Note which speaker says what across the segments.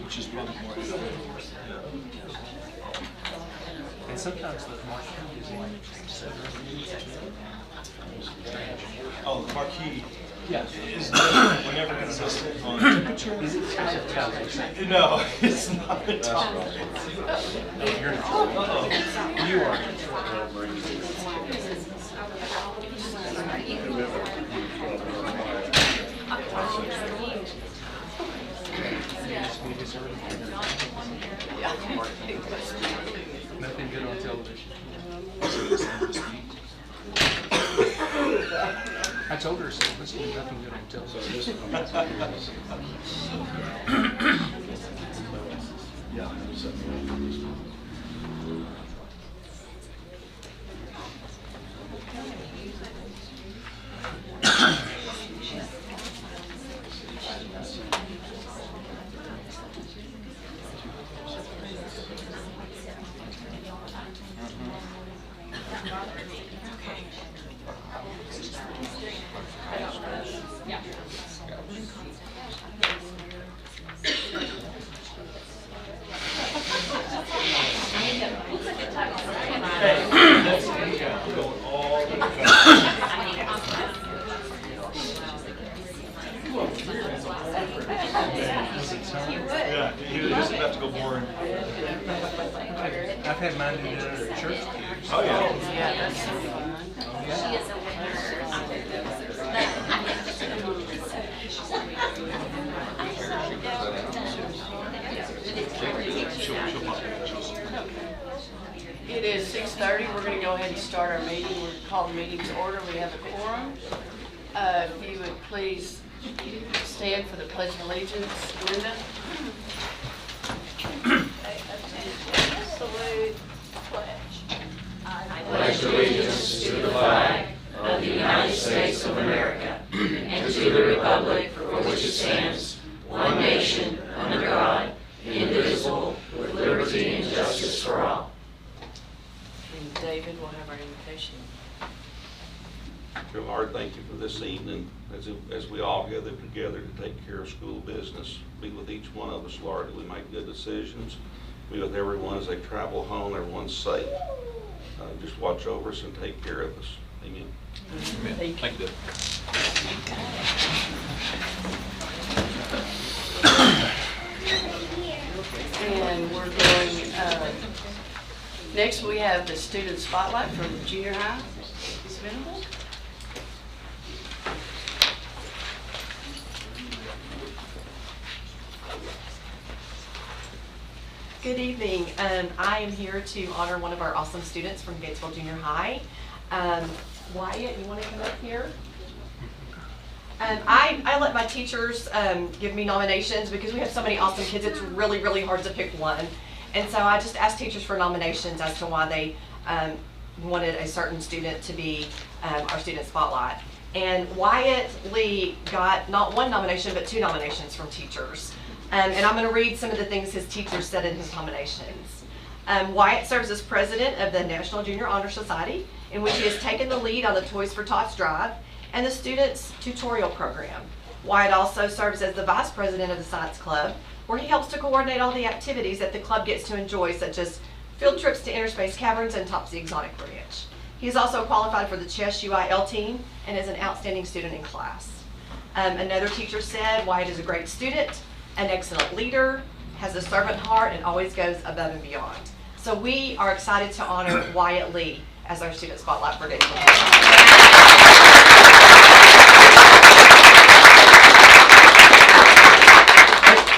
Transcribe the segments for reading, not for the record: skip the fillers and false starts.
Speaker 1: which is probably more accurate.
Speaker 2: And sometimes the marquee is like 7
Speaker 1: Oh, the marquee
Speaker 2: Yeah.
Speaker 1: is different. We're never consistent on temperature.
Speaker 2: Is it Italian?
Speaker 1: No, it's not Italian.
Speaker 2: No, you're not.
Speaker 1: Uh-oh.
Speaker 2: You are. Nothing good on television. I told her so. This is nothing good on television.
Speaker 1: Yeah. Yeah, he was just about to go boring.
Speaker 2: I've had mine do that at church.
Speaker 1: Oh yeah.
Speaker 3: Yeah, that's so fun. It is 6:30. We're going to go ahead and start our meeting. We're call the meeting to order. We have a quorum. If you would please stand for the Pledge of Allegiance. Linda? Salute. Pledge.
Speaker 4: I pledge allegiance to the flag of the United States of America and to the republic for which it stands, one nation, under God, indivisible, with liberty and justice for all.
Speaker 3: And David will have our invitation.
Speaker 5: Dear Lord, thank you for this evening as we all gather together to take care of school business. Be with each one of us, Lord, that we make good decisions. Be with everyone as they travel home, everyone's safe. Just watch over us and take care of us. Amen.
Speaker 1: Amen. Thank you.
Speaker 3: And we're going, next we have the student spotlight from junior high. Ms. Venable?
Speaker 6: Good evening. I am here to honor one of our awesome students from Gatesville Junior High. Wyatt, you want to come up here? I let my teachers give me nominations because we have so many awesome kids. It's really, really hard to pick one. And so I just asked teachers for nominations as to why they wanted a certain student to be our student spotlight. And Wyatt Lee got not one nomination, but 2 nominations from teachers. And I'm going to read some of the things his teachers said in his nominations. Wyatt serves as president of the National Junior Honor Society, in which he has taken the lead on the Toys for Tots drive and the Students Tutorial Program. Wyatt also serves as the vice president of the Science Club, where he helps to coordinate all the activities that the club gets to enjoy, such as field trips to Interspace Caverns and Topsy Exotic Ranch. He is also qualified for the Chess UIL team and is an outstanding student in class. Another teacher said Wyatt is a great student, an excellent leader, has a servant heart, and always goes above and beyond. So we are excited to honor Wyatt Lee as our student spotlight for Gatesville.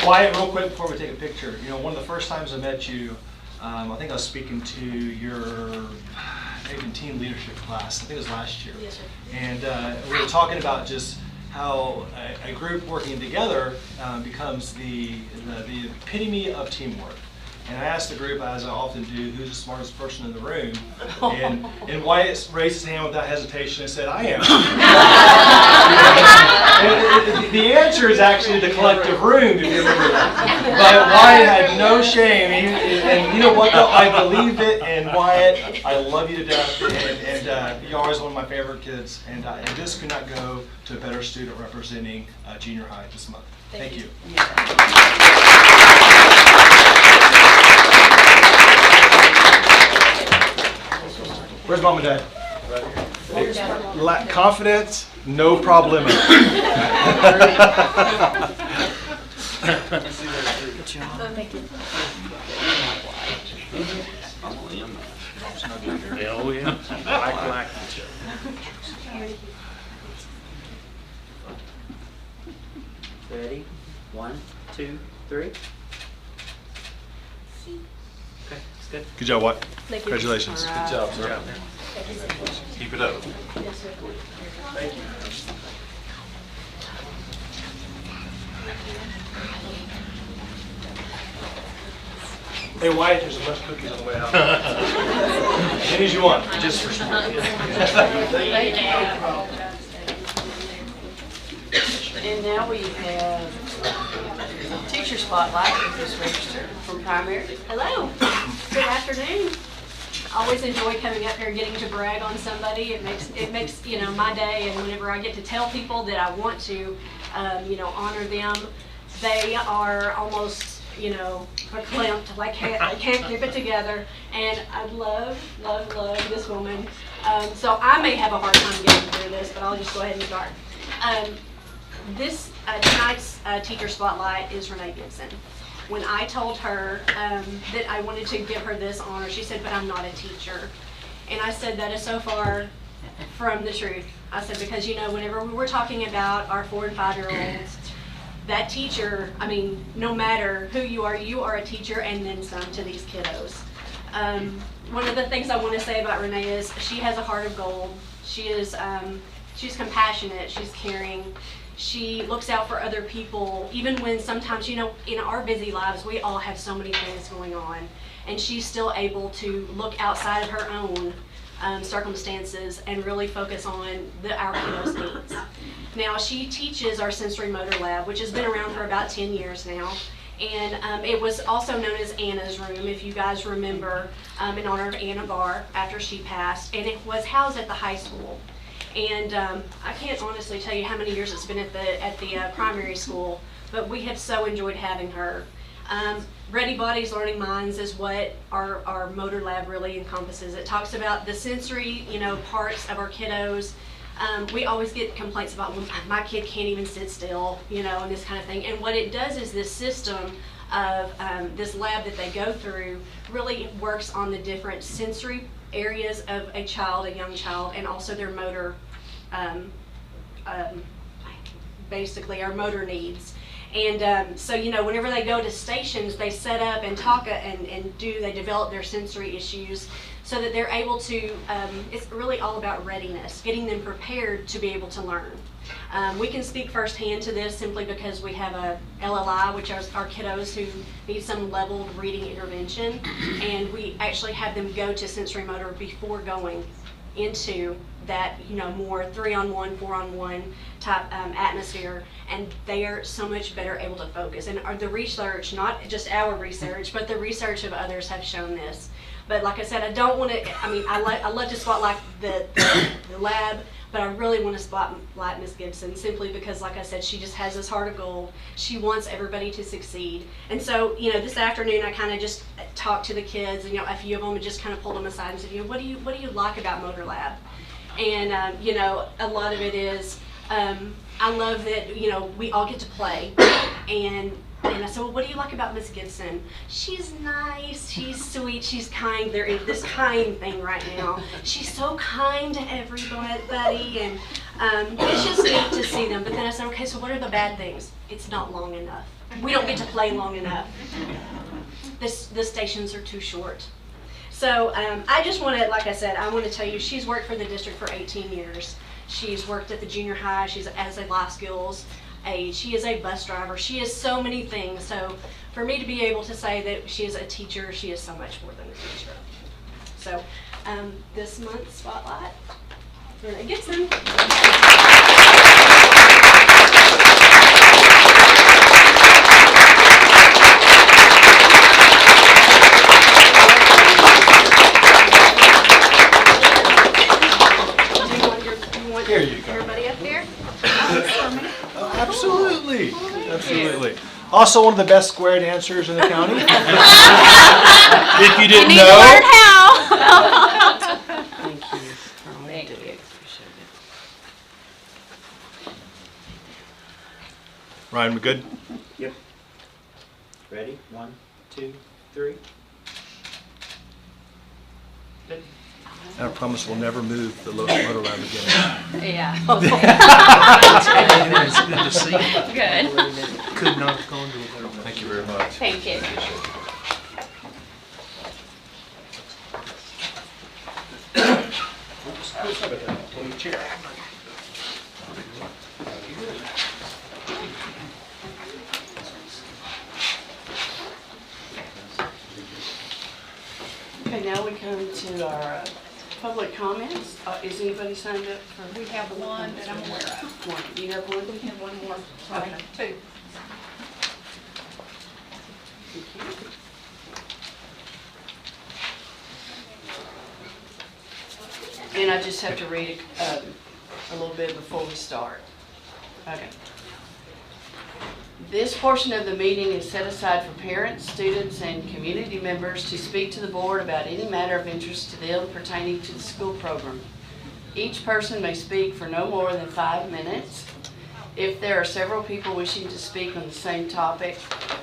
Speaker 7: Wyatt, real quick before we take a picture, you know, one of the first times I met you, I think I was speaking to your maybe team leadership class. I think it was last year.
Speaker 3: Yes, sir.
Speaker 7: And we were talking about just how a group working together becomes the epitome of teamwork. And I asked the group, as I often do, who's the smartest person in the room? And Wyatt raised his hand without hesitation and said, I am. And the answer is actually the collective room, if you remember that. But Wyatt had no shame. And you know what, though? I believe it. And Wyatt, I love you to death. And you're always one of my favorite kids, and this could not go to a better student representing junior high this month. Thank you. Where's mom and dad? Confidence, no problem.
Speaker 2: Oh, yeah. Like each other.
Speaker 8: Ready? 1, 2, 3. Okay, it's good.
Speaker 7: Good job, Watt. Congratulations.
Speaker 1: Good job, sir. Keep it up.
Speaker 7: Hey, Wyatt, there's a bunch of cookies on the way out. As many as you want.
Speaker 2: Just for small kids.
Speaker 3: And now we have teacher spotlight who just registered from primary.
Speaker 9: Hello. Good afternoon. I always enjoy coming up here and getting to brag on somebody. It makes my day, and whenever I get to tell people that I want to honor them, they are almost verklempt, like they can't keep it together. And I love this woman. So I may have a hard time getting through this, but I'll just go ahead and start. This tonight's teacher spotlight is Renee Gibson. When I told her that I wanted to give her this honor, she said, "But I'm not a teacher." And I said, that is so far from the truth. I said, because whenever we were talking about our 4 and 5-year-olds, that teacher, no matter who you are a teacher and then some to these kiddos. One of the things I want to say about Renee is she has a heart of gold. She's compassionate, she's caring. She looks out for other people, even when sometimes, in our busy lives, we all have so many things going on. And she's still able to look outside of her own circumstances and really focus on our kiddos' needs. Now, she teaches our sensory motor lab, which has been around for about 10 years now. And it was also known as Anna's room, if you guys remember, in honor of Anna Barr after she passed. And it was housed at the high school. And I can't honestly tell you how many years it's been at the primary school, but we have so enjoyed having her. Ready Bodies, Learning Minds is what our motor lab really encompasses. It talks about the sensory, parts of our kiddos. We always get complaints about, well, my kid can't even sit still, and this kind of thing. And what it does is this system of this lab that they go through really works on the different sensory areas of a young child, and also their motor, basically our motor needs. And so, whenever they go to stations, they set up and talk they develop their sensory issues so that they're able to, it's really all about readiness, getting them prepared to be able to learn. We can speak firsthand to this simply because we have a LLI, which are our kiddos who need some leveled reading intervention, and we actually have them go to sensory motor before going into that, more 3-on-1, 4-on-1 type atmosphere, and they are so much better able to focus. And the research, not just our research, but the research of others have shown this. But like I said, I don't want to, I love to spotlight the lab, but I really want to spotlight Ms. Gibson simply because, like I said, she just has this heart of gold. She wants everybody to succeed. And so, this afternoon I kind of just talked to the kids, and a few of them just kind of pulled them aside and said, what do you like about Motor Lab? And a lot of it is, I love that, we all get to play. And I said, well, what do you like about Miss Gibson? She's nice, she's sweet, she's kind. There is this kind thing right now. She's so kind to everybody, and it's just neat to see them. But then I said, okay, so what are the bad things? It's not long enough. We don't get to play long enough. The stations are too short. So I just want to, like I said, I want to tell you, she's worked for the district for 18 years. She's worked at the junior high. She's as a life skills aide. She is a bus driver. She is so many things. So for me to be able to say that she is a teacher, she is so much more than a teacher. So this month's spotlight, Renee Gibson.
Speaker 7: Absolutely, absolutely. Also one of the best square dancers in the county. If you didn't know.
Speaker 8: Thank you. Thank you. Appreciate it.
Speaker 7: Ryan, we good?
Speaker 8: Yep. Ready? 1, 2, 3. Good.
Speaker 7: I promise we'll never move the motor lab again.
Speaker 3: Yeah.
Speaker 2: It's good to see you.
Speaker 3: Good.
Speaker 2: Could not have gone to a better place.
Speaker 1: Thank you very much.
Speaker 3: Thank you. Okay, now we come to our public comments. Is anybody signed up for?
Speaker 10: We have one that I'm aware of.
Speaker 3: One. Do you have one?
Speaker 10: We have one more, sorry, two.
Speaker 3: Thank you. And I just have to read a little bit before we start. Okay. This portion of the meeting is set aside for parents, students, and community members to speak to the board about any matter of interest to them pertaining to the school program. Each person may speak for no more than 5 minutes. If there are several people wishing to speak on the same topic,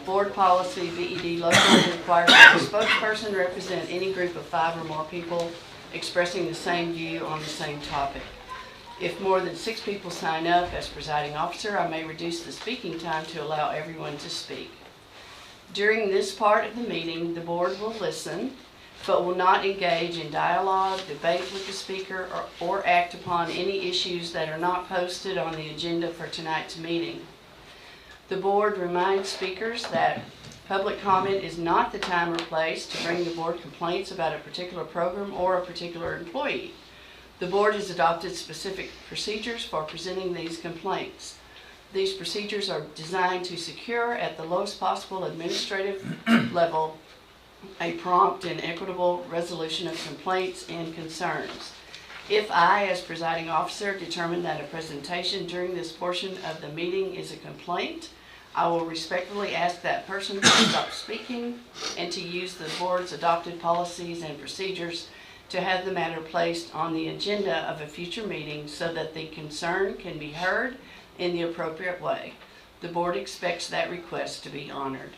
Speaker 3: board policy BED local requires that the spokesperson represent any group of 5 or more people expressing the same view on the same topic. If more than 6 people sign up as presiding officer, I may reduce the speaking time to allow everyone to speak. During this part of the meeting, the board will listen, but will not engage in dialogue, debate with the speaker, or act upon any issues that are not posted on the agenda for tonight's meeting. The board reminds speakers that public comment is not the time or place to bring the board complaints about a particular program or a particular employee. The board has adopted specific procedures for presenting these complaints. These procedures are designed to secure at the lowest possible administrative level a prompt and equitable resolution of complaints and concerns. If I, as presiding officer, determine that a presentation during this portion of the meeting is a complaint, I will respectfully ask that person to stop speaking and to use the board's adopted policies and procedures to have the matter placed on the agenda of a future meeting so that the concern can be heard in the appropriate way. The board expects that request to be honored.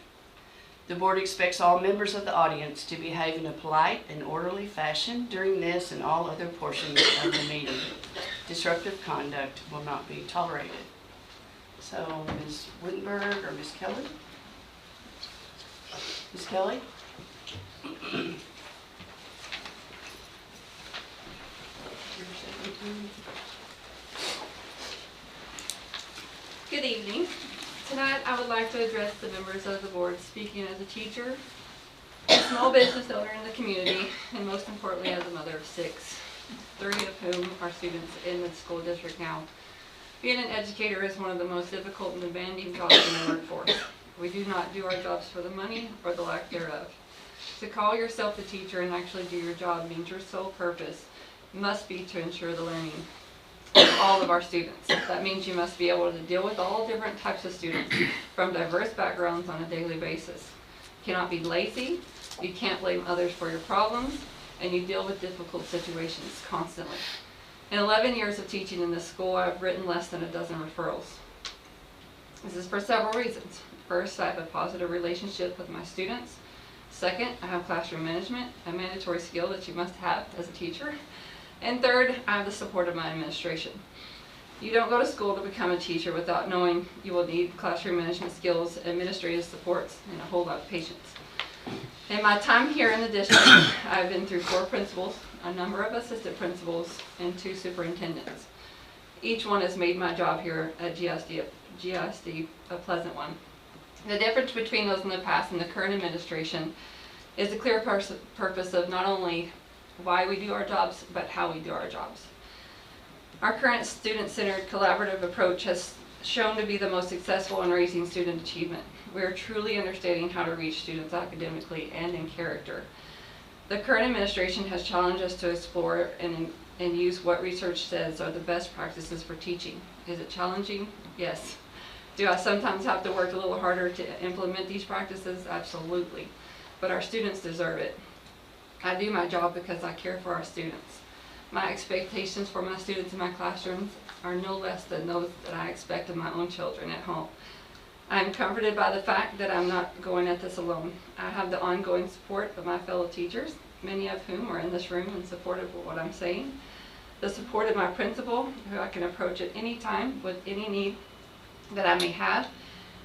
Speaker 3: The board expects all members of the audience to behave in a polite and orderly fashion during this and all other portions of the meeting. Disruptive conduct will not be tolerated. So, Ms. Wittenberg or Ms. Kelly? Ms. Kelly?
Speaker 10: Good evening. Tonight, I would like to address the members of the board, speaking as a teacher, a small business owner in the community, and most importantly, as a mother of 6, 3 of whom are students in the school district now. Being an educator is one of the most difficult and demanding jobs in the workforce. We do not do our jobs for the money or the lack thereof. To call yourself a teacher and actually do your job means your sole purpose must be to ensure the learning of all of our students. That means you must be able to deal with all different types of students from diverse backgrounds on a daily basis. You cannot be lazy, you can't blame others for your problems, and you deal with difficult situations constantly. In 11 years of teaching in this school, I've written less than a dozen referrals. This is for several reasons. First, I have a positive relationship with my students. Second, I have classroom management, a mandatory skill that you must have as a teacher. And third, I have the support of my administration. You don't go to school to become a teacher without knowing you will need classroom management skills, administrative supports, and a whole lot of patience. In my time here in the district, I've been through 4 principals, a number of assistant principals, and 2 superintendents. Each one has made my job here at GISD a pleasant one. The difference between those in the past and the current administration is the clear purpose of not only why we do our jobs, but how we do our jobs. Our current student-centered collaborative approach has shown to be the most successful in raising student achievement. We are truly understanding how to reach students academically and in character. The current administration has challenged us to explore and use what research says are the best practices for teaching. Is it challenging? Yes. Do I sometimes have to work a little harder to implement these practices? Absolutely. But our students deserve it. I do my job because I care for our students. My expectations for my students in my classrooms are no less than those that I expect of my own children at home. I am comforted by the fact that I'm not going at this alone. I have the ongoing support of my fellow teachers, many of whom are in this room and supportive of what I'm saying. The support of my principal, who I can approach at any time with any need that I may have,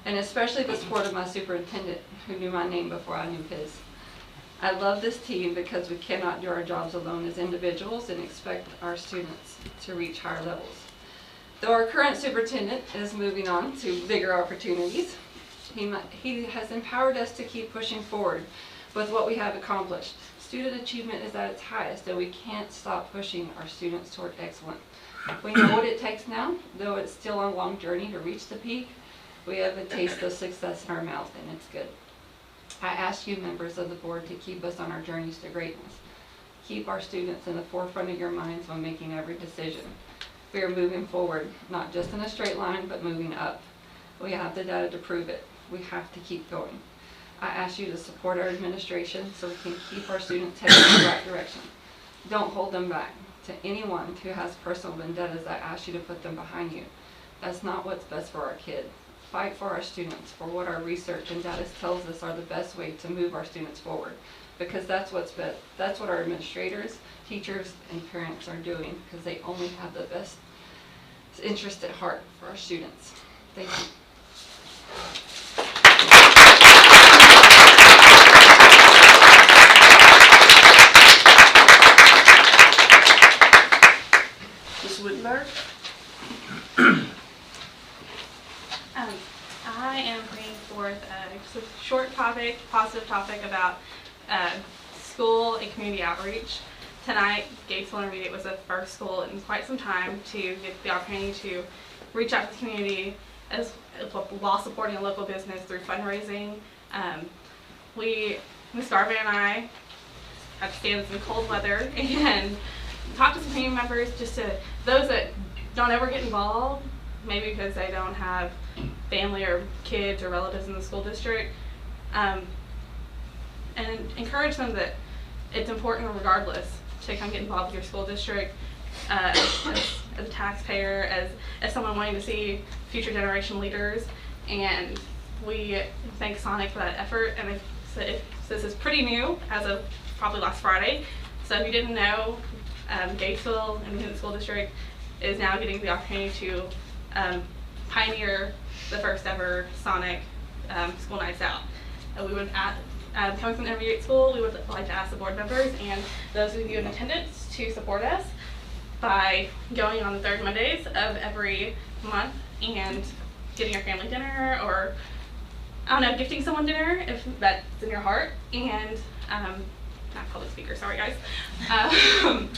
Speaker 10: and especially the support of my superintendent, who knew my name before I knew his. I love this team because we cannot do our jobs alone as individuals and expect our students to reach higher levels. Though our current superintendent is moving on to bigger opportunities, he has empowered us to keep pushing forward with what we have accomplished. Student achievement is at its highest, and we can't stop pushing our students toward excellence. We know what it takes now, though it's still a long journey to reach the peak. We have a taste of success in our mouth, and it's good. I ask you, members of the board, to keep us on our journeys to greatness. Keep our students in the forefront of your minds when making every decision. We are moving forward, not just in a straight line, but moving up. We have the data to prove it. We have to keep going. I ask you to support our administration so we can keep our students headed in the right direction. Don't hold them back. To anyone who has personal vendettas, I ask you to put them behind you. That's not what's best for our kids. Fight for our students, for what our research and data tells us are the best way to move our students forward. Because that's what's best. That's what our administrators, teachers, and parents are doing, because they only have the best interest at heart for our students. Thank you.
Speaker 3: Ms. Wittenberg?
Speaker 11: I am bringing forth just a short topic, positive topic about school and community outreach. Tonight, Gatesville Intermediate was the first school in quite some time to get the opportunity to reach out to the community while supporting a local business through fundraising. Ms. Garvin and I had to stand in some cold weather and talk to some community members, just to those that don't ever get involved, maybe because they don't have family or kids or relatives in the school district, and encourage them that it's important regardless to come get involved with your school district as a taxpayer, as someone wanting to see future generation leaders. And we thank Sonic for that effort. And this is pretty new as of probably last Friday. So if you didn't know, Gatesville Independent School District is now getting the opportunity to pioneer the first ever Sonic school nights out. We would coming from the intermediate school, we would like to ask the board members and those of you in attendance to support us by going on the third Mondays of every month and getting your family dinner, or I don't know, gifting someone dinner if that's in your heart. And not public speaker, sorry guys. And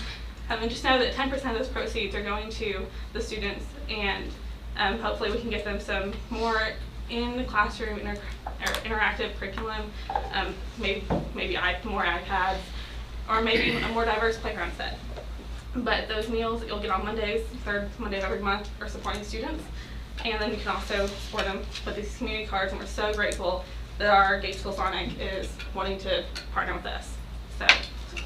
Speaker 11: just know that 10% of those proceeds are going to the students, and hopefully we can get them some more in the classroom interactive curriculum, maybe more iPads, or maybe a more diverse playground set. But those meals that you'll get on Mondays, third Monday of every month, are supporting students. And then you can also support them with these community cards, and we're so grateful that our Gatesville Sonic is wanting to partner with us. So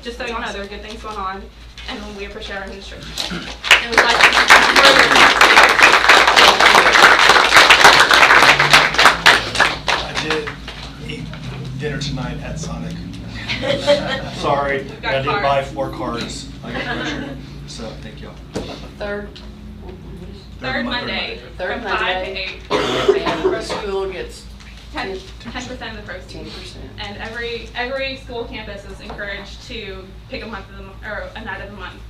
Speaker 11: just so y'all know, there are good things going on, and we appreciate our administration. And we'd like
Speaker 7: I did eat dinner tonight at Sonic. Sorry, I did buy 4 cards. I got pressured. So thank y'all.
Speaker 3: Third
Speaker 11: Monday,
Speaker 3: Third
Speaker 11: from 5
Speaker 3: Monday.
Speaker 11: to 8.
Speaker 3: And the school gets
Speaker 11: 10% of the proceeds.
Speaker 3: 10%.
Speaker 11: And every school campus is encouraged to pick a month of the or a night of the month.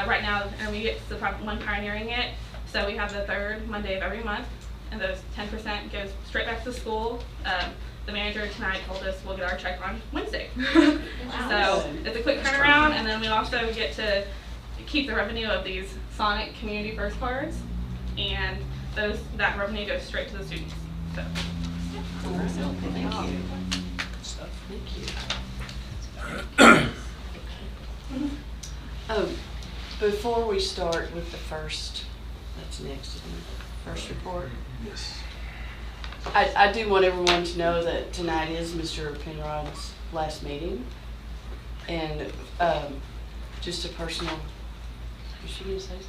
Speaker 11: Right now, intermediate's the one pioneering it, so we have the third Monday of every month, and those 10% goes straight back to the school. The manager tonight told us we'll get our check on Wednesday. So it's a quick turnaround, and then we also get to keep the revenue of these Sonic Community First cards, and that revenue goes straight to the students. So.
Speaker 3: Thank you. Thank you. Oh, before we start with the first, that's next, isn't it? First report.
Speaker 7: Yes.
Speaker 3: I do want everyone to know that tonight is Mr. Penrod's last meeting. And just a personal, is she going to say something?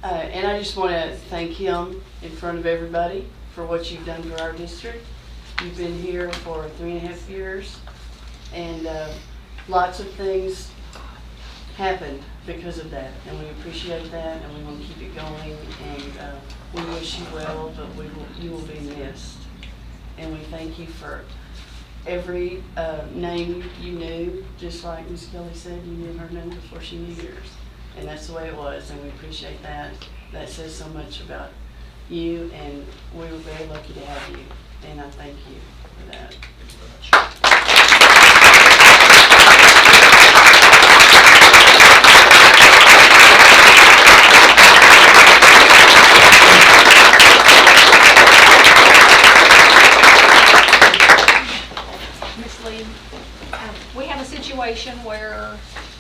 Speaker 3: And I just want to thank him in front of everybody for what you've done for our district. You've been here for 3.5 years, and lots of things happened because of that, and we appreciate that, and we want to keep it going, and we wish you well, but you will be missed. And we thank you for every name you knew, just like Ms. Kelly said, you knew her name before she knew yours. And that's the way it was, and we appreciate that. That says so much about you, and we were very lucky to have you, and I thank you for that.
Speaker 7: Thank you very much.
Speaker 9: Ms. Lee, we have a situation where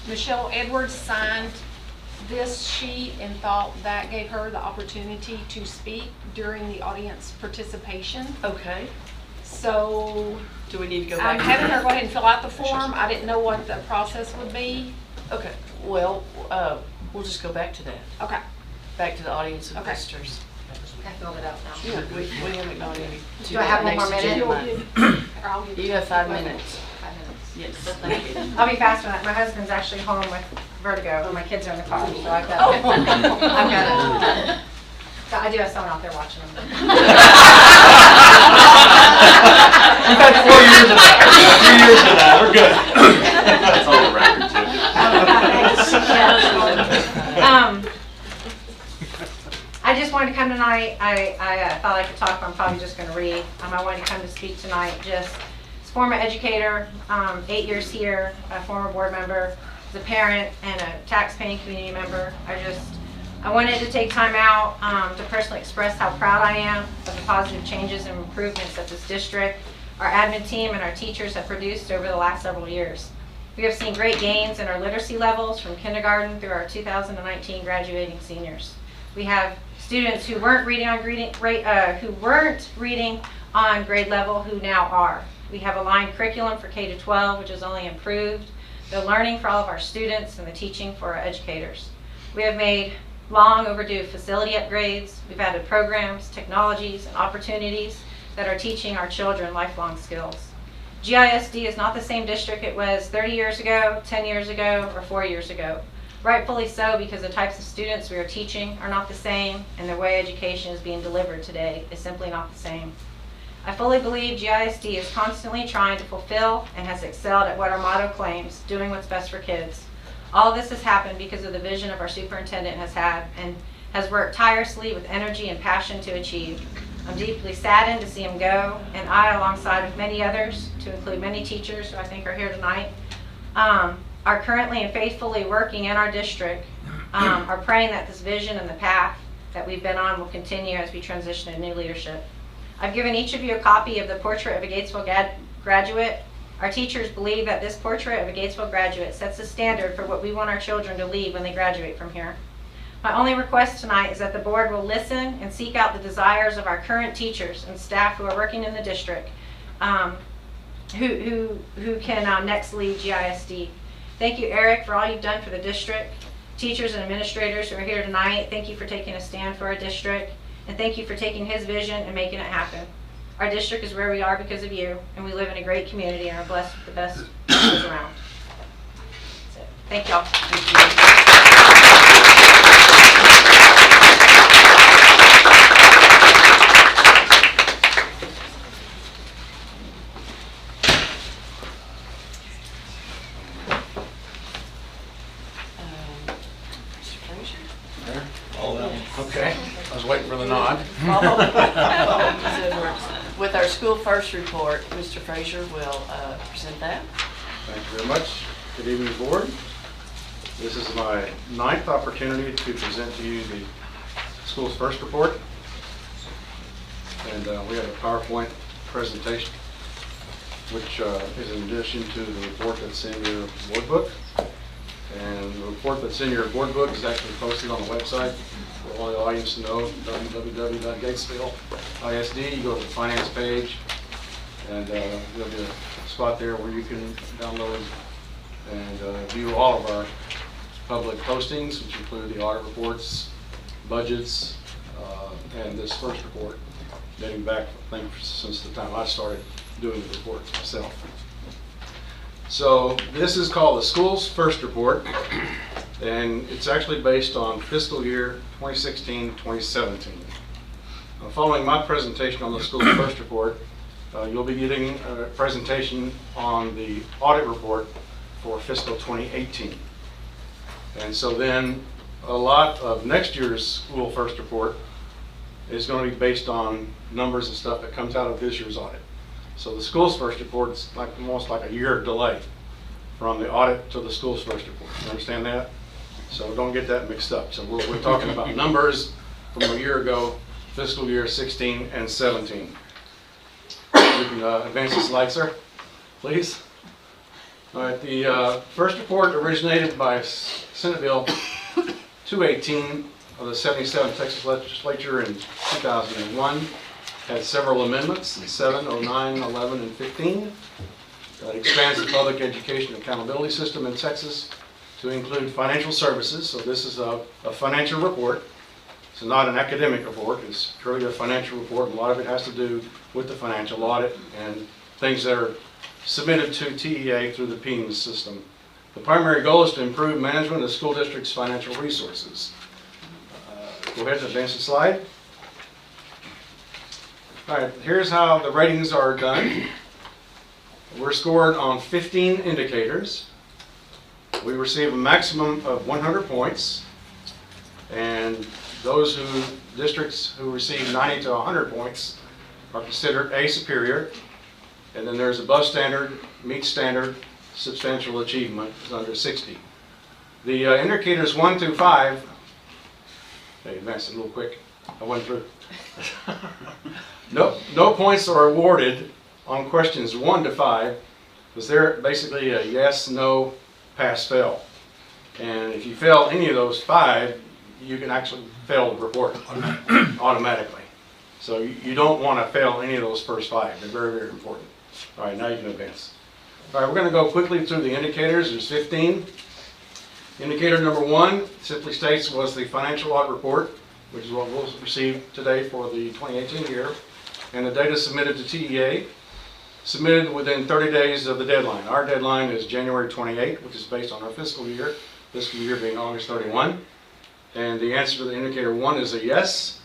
Speaker 9: Michelle Edwards signed this sheet and thought that gave her the opportunity to speak during the audience participation.
Speaker 3: Okay.
Speaker 9: So
Speaker 3: Do we need to go
Speaker 9: I'm
Speaker 3: back?
Speaker 9: having her go ahead and fill out the form. I didn't know what the process would be.
Speaker 3: Okay. Well, we'll just go back to that.
Speaker 9: Okay.
Speaker 3: Back to the audience of
Speaker 9: Okay.
Speaker 3: visitors.
Speaker 6: I filled it out now.
Speaker 3: Yeah, we haven't gone any.
Speaker 6: Do I have one more minute?
Speaker 9: Or I'll give
Speaker 3: You have 5 minutes.
Speaker 6: 5 minutes.
Speaker 3: Yes, thank you.
Speaker 6: I'll be fast on that. My husband's actually home with vertigo, and my kids are in the car, so I've got it. I've got it. So I do have someone out there watching them.
Speaker 7: We've had 4 years of that. 3 years of that. We're good.
Speaker 1: That's on the record too.
Speaker 6: I just wanted to come tonight. I thought I could talk, but I'm probably just going to read. I wanted to come to speak tonight. Just as a former educator, 8 years here, a former board member, as a parent, and a tax-paying community member. I wanted to take time out to personally express how proud I am of the positive changes and improvements that this district, our admin team, and our teachers have produced over the last several years. We have seen great gains in our literacy levels from kindergarten through our 2019 graduating seniors. We have students who weren't reading on grade level who now are. We have aligned curriculum for K-12, which has only improved the learning for all of our students and the teaching for our educators. We have made long overdue facility upgrades. We've added programs, technologies, and opportunities that are teaching our children lifelong skills. GISD is not the same district it was 30 years ago, 10 years ago, or 4 years ago. Rightfully so, because the types of students we are teaching are not the same, and the way education is being delivered today is simply not the same. I fully believe GISD is constantly trying to fulfill and has excelled at what our motto claims, doing what's best for kids. All of this has happened because of the vision of our superintendent has had and has worked tirelessly with energy and passion to achieve. I'm deeply saddened to see him go, and I, alongside of many others, to include many teachers who I think are here tonight, are currently and faithfully working in our district, are praying that this vision and the path that we've been on will continue as we transition to new leadership. I've given each of you a copy of the Portrait of a Gatesville Graduate. Our teachers believe that this portrait of a Gatesville graduate sets the standard for what we want our children to leave when they graduate from here. My only request tonight is that the board will listen and seek out the desires of our current teachers and staff who are working in the district, who can next lead GISD. Thank you, Eric, for all you've done for the district. Teachers and administrators who are here tonight, thank you for taking a stand for our district, and thank you for taking his vision and making it happen. Our district is where we are because of you, and we live in a great community and are blessed with the best teachers around. That's it. Thank y'all.
Speaker 3: Mr. Frazier?
Speaker 1: Okay, I was waiting for the nod.
Speaker 3: With our school first report, Mr. Frazier will present that.
Speaker 12: Thank you very much. Good evening, board. This is my 9th opportunity to present to you the school's first report. And we have a PowerPoint presentation, which is in addition to the report that's in your board book. And the report that's in your board book is actually posted on the website I want the audience to know, www.Gatesville ISD. You go to the finance page, and there'll be a spot there where you can download and view all of our public postings, which include the audit reports, budgets, and this first report, dating back, I think, since the time I started doing the reports myself. So this is called the School's First Report, and it's actually based on fiscal year 2016-2017. Following my presentation on the School's First Report, you'll be getting a presentation on the audit report for fiscal 2018. And so then a lot of next year's School First Report is going to be based on numbers and stuff that comes out of this year's audit. So the School's First Report is like almost like a year delay from the audit to the School's First Report. You understand that? So don't get that mixed up. So we're talking about numbers from a year ago, fiscal year 16 and 17. You can advance the slide, sir, please. All right, the first report originated by Senate Bill 218 of the 77th Texas Legislature in 2001. Had several amendments, 7, 09, 11, and 15. It expands the public education accountability system in Texas to include financial services. So this is a financial report. It's not an academic report. It's truly a financial report. A lot of it has to do with the financial audit and things that are submitted to TEA through the PEMS system. The primary goal is to improve management of the school district's financial resources. Go ahead and advance the slide. All right, here's how the ratings are done. We're scored on 15 indicators. We receive a maximum of 100 points, and those districts who receive 90 to 100 points are considered A, superior, and then there's above standard, meets standard, substantial achievement is under 60. The indicators 1 through 5, hey, advance it a little quick, I went through. No points are awarded on questions 1 to 5 because they're basically a yes, no, pass, fail. And if you fail any of those 5, you can actually fail the report automatically. So you don't want to fail any of those first 5. They're very, very important. All right, now you can advance. All right, we're going to go quickly through the indicators. There's 15. Indicator number 1 simply states was the financial audit report, which is what we'll receive today for the 2018 year. And the data submitted to TEA, submitted within 30 days of the deadline. Our deadline is January 28, which is based on our fiscal year being August 31. And the answer to the indicator 1 is a yes.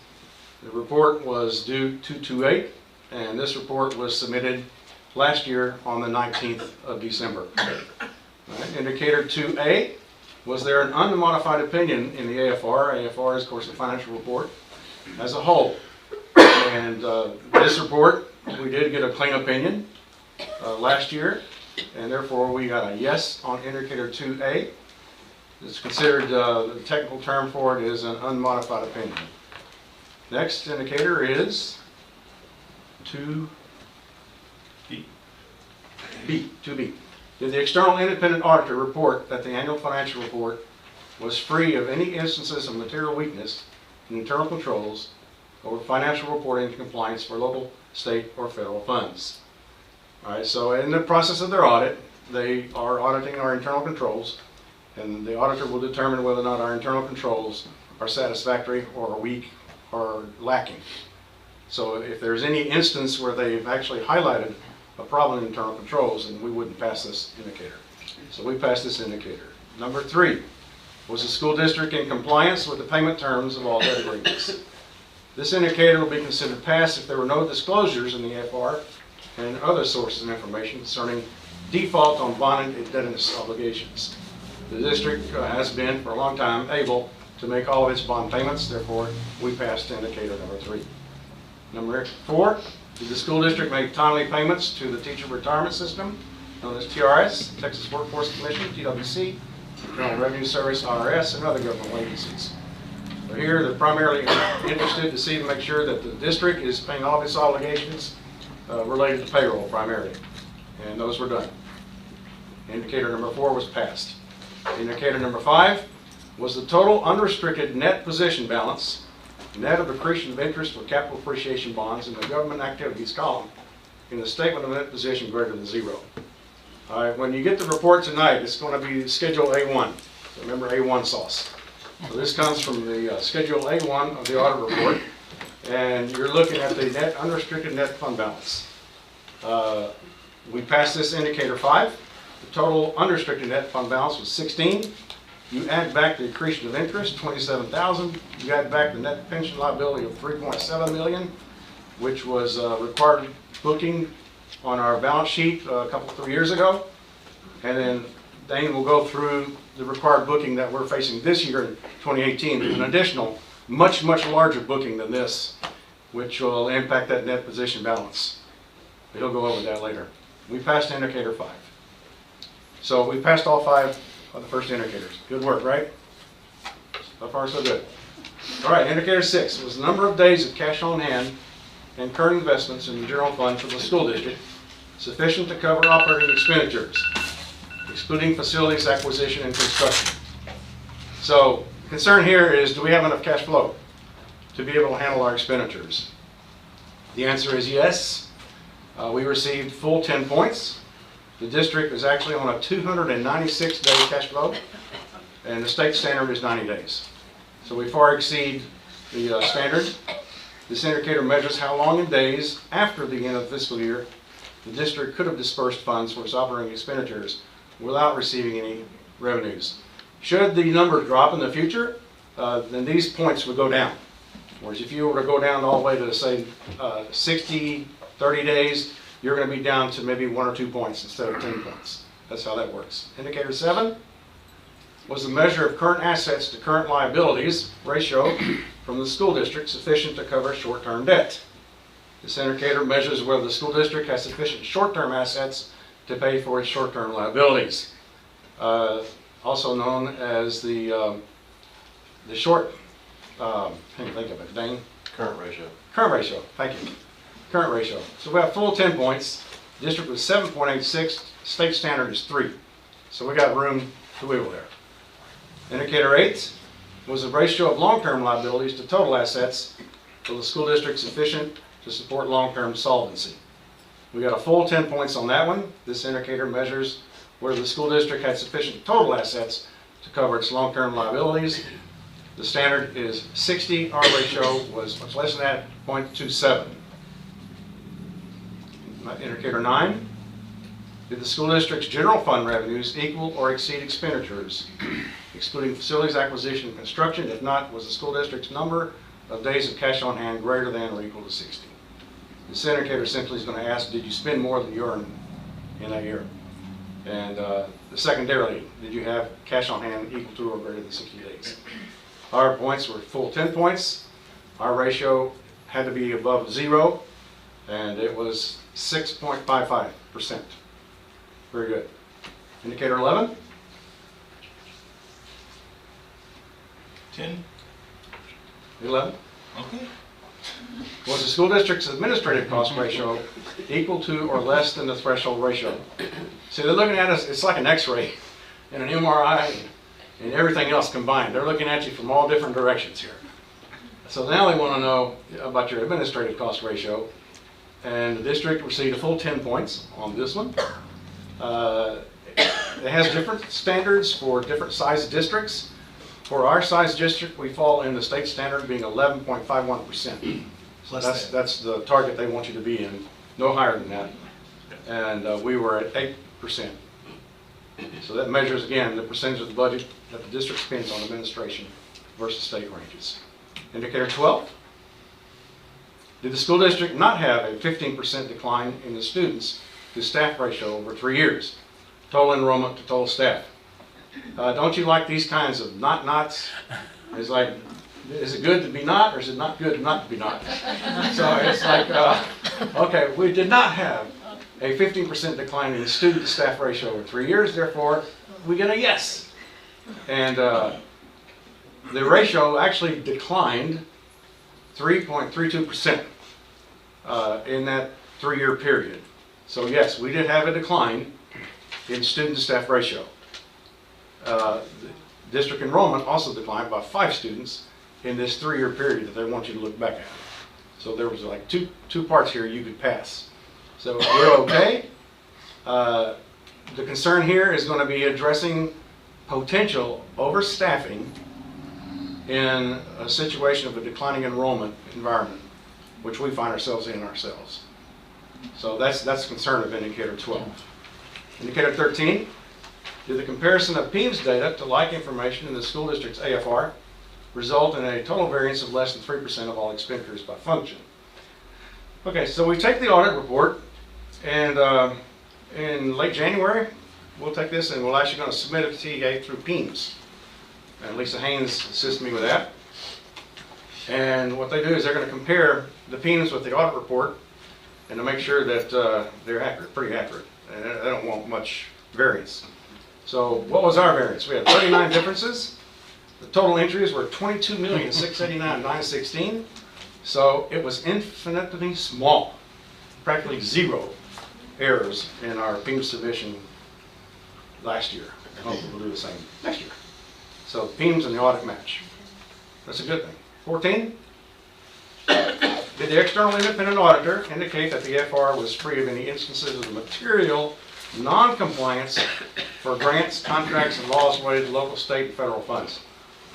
Speaker 12: The report was due 2/28, and this report was submitted last year on the 19th of December. Right. Indicator 2A, was there an unmodified opinion in the AFR? AFR is, of course, the financial report as a whole. And this report, we did get a clean opinion last year, and therefore we got a yes on indicator 2A. It's considered, the technical term for it is an unmodified opinion. Next indicator is 2B. 2B. Did the external independent auditor report that the annual financial report was free of any instances of material weakness in internal controls or financial reporting compliance for local, state, or federal funds? All right, so in the process of their audit, they are auditing our internal controls, and the auditor will determine whether or not our internal controls are satisfactory or weak or lacking. So if there's any instance where they've actually highlighted a problem in internal controls, then we wouldn't pass this indicator. So we pass this indicator. Number 3, was the school district in compliance with the payment terms of all debt agreements? This indicator will be considered passed if there were no disclosures in the AFR and other sources of information concerning default on bonded indebtedness obligations. The district has been, for a long time, able to make all of its bond payments. Therefore, we passed indicator number 3. Number 4, did the school district make timely payments to the teacher retirement system, known as TRS, Texas Workforce Commission, TWC, Internal Revenue Service, IRS, and other governmental agencies? So here, they're primarily interested to see and make sure that the district is paying all of its obligations related to payroll primarily, and those were done. Indicator number 4 was passed. Indicator number 5, was the total unrestricted net position balance, net of accretion of interest for capital appreciation bonds in the government activities column in the statement of net position greater than 0. All right, when you get the report tonight, it's going to be Schedule A1. So remember A1 sauce. So this comes from the Schedule A1 of the audit report, and you're looking at the net unrestricted net fund balance. We passed this indicator 5. The total unrestricted net fund balance was 16. You add back the accretion of interest, 27,000. You add back the net pension liability of 3.7 million, which was required booking on our balance sheet a couple, 3 years ago. And then Dane will go through the required booking that we're facing this year in 2018, an additional, much larger booking than this, which will impact that net position balance. He'll go over that later. We passed indicator 5. So we passed all 5 of the first indicators. Good work, right? So far, so good. All right, indicator 6 was the number of days of cash on hand and current investments in the general fund for the school district sufficient to cover operating expenditures, excluding facilities acquisition and construction. So concern here is, do we have enough cash flow to be able to handle our expenditures? The answer is yes. We received full 10 points. The district is actually on a 296-day cash flow, and the state standard is 90 days. So we far exceed the standard. This indicator measures how long in days after the end of the fiscal year the district could have dispersed funds for its operating expenditures without receiving any revenues. Should the number drop in the future, then these points would go down. Whereas if you were to go down all the way to, say, 60, 30 days, you're going to be down to maybe 1 or 2 points instead of 10 points. That's how that works. Indicator 7 was the measure of current assets to current liabilities ratio from the school district sufficient to cover short-term debt. This indicator measures whether the school district has sufficient short-term assets to pay for its short-term liabilities. Also known as the short, can't think of it, Dane?
Speaker 1: Current ratio.
Speaker 12: Current ratio, thank you. Current ratio. So we have full 10 points. District was 7.86, state standard is 3. So we got room to wiggle there. Indicator 8 was the ratio of long-term liabilities to total assets for the school district sufficient to support long-term solvency. We got a full 10 points on that one. This indicator measures whether the school district had sufficient total assets to cover its long-term liabilities. The standard is 60. Our ratio was much less than that, 0.27. Indicator 9. Did the school district's general fund revenues equal or exceed expenditures, excluding facilities acquisition and construction? If not, was the school district's number of days of cash on hand greater than or equal to 60? This indicator simply is going to ask, did you spend more than you earned in that year? And secondarily, did you have cash on hand equal to or greater than 60 days? Our points were full 10 points. Our ratio had to be above 0, and it was 6.55%. Very good. Indicator 11.
Speaker 7: 10.
Speaker 12: 11.
Speaker 7: Okay.
Speaker 12: Was the school district's administrative cost ratio equal to or less than the threshold ratio? See, they're looking at us, it's like an x-ray and an MRI and everything else combined. They're looking at you from all different directions here. So now they want to know about your administrative cost ratio. And the district received a full 10 points on this one. It has different standards for different size districts. For our size district, we fall in the state standard being 11.51%. So that's the target they want you to be in, no higher than that. And we were at 8%. So that measures, again, the percentage of the budget that the district spends on administration versus state ranges. Indicator 12. Did the school district not have a 15% decline in the students to staff ratio over 3 years? Total enrollment to total staff. Don't you like these kinds of nots? It's like, is it good to be not, or is it not good not to be not? So it's like, okay, we did not have a 15% decline in the student to staff ratio over 3 years, therefore we get a yes. And the ratio actually declined 3.32% in that 3-year period. So yes, we did have a decline in student to staff ratio. district enrollment also declined by 5 students in this 3-year period that they want you to look back at. So there was like two parts here you could pass. So we're okay. The concern here is going to be addressing potential overstaffing in a situation of a declining enrollment environment, which we find ourselves in ourselves. So that's the concern of indicator 12. Indicator 13, did the comparison of PEIMS data to like information in the school district's AFR result in a total variance of less than 3% of all expenditures by function? Okay, so we take the audit report, and in late January, we'll take this and we're actually going to submit it to TEA through PEIMS. And Lisa Haynes assisted me with that. And what they do is they're going to compare the PEIMS with the audit report and to make sure that they're accurate, pretty accurate. And they don't want much variance. So what was our variance? We had 39 differences. The total entries were 22,689,916. So it was infinitely small, practically 0 errors in our PEIMS submission last year. I hope we'll do the same next year. So PEIMS and the audit match. That's a good thing. 14, did the external independent auditor indicate that the FR was free of any instances of material non-compliance for grants, contracts, and laws related to local, state, and federal funds?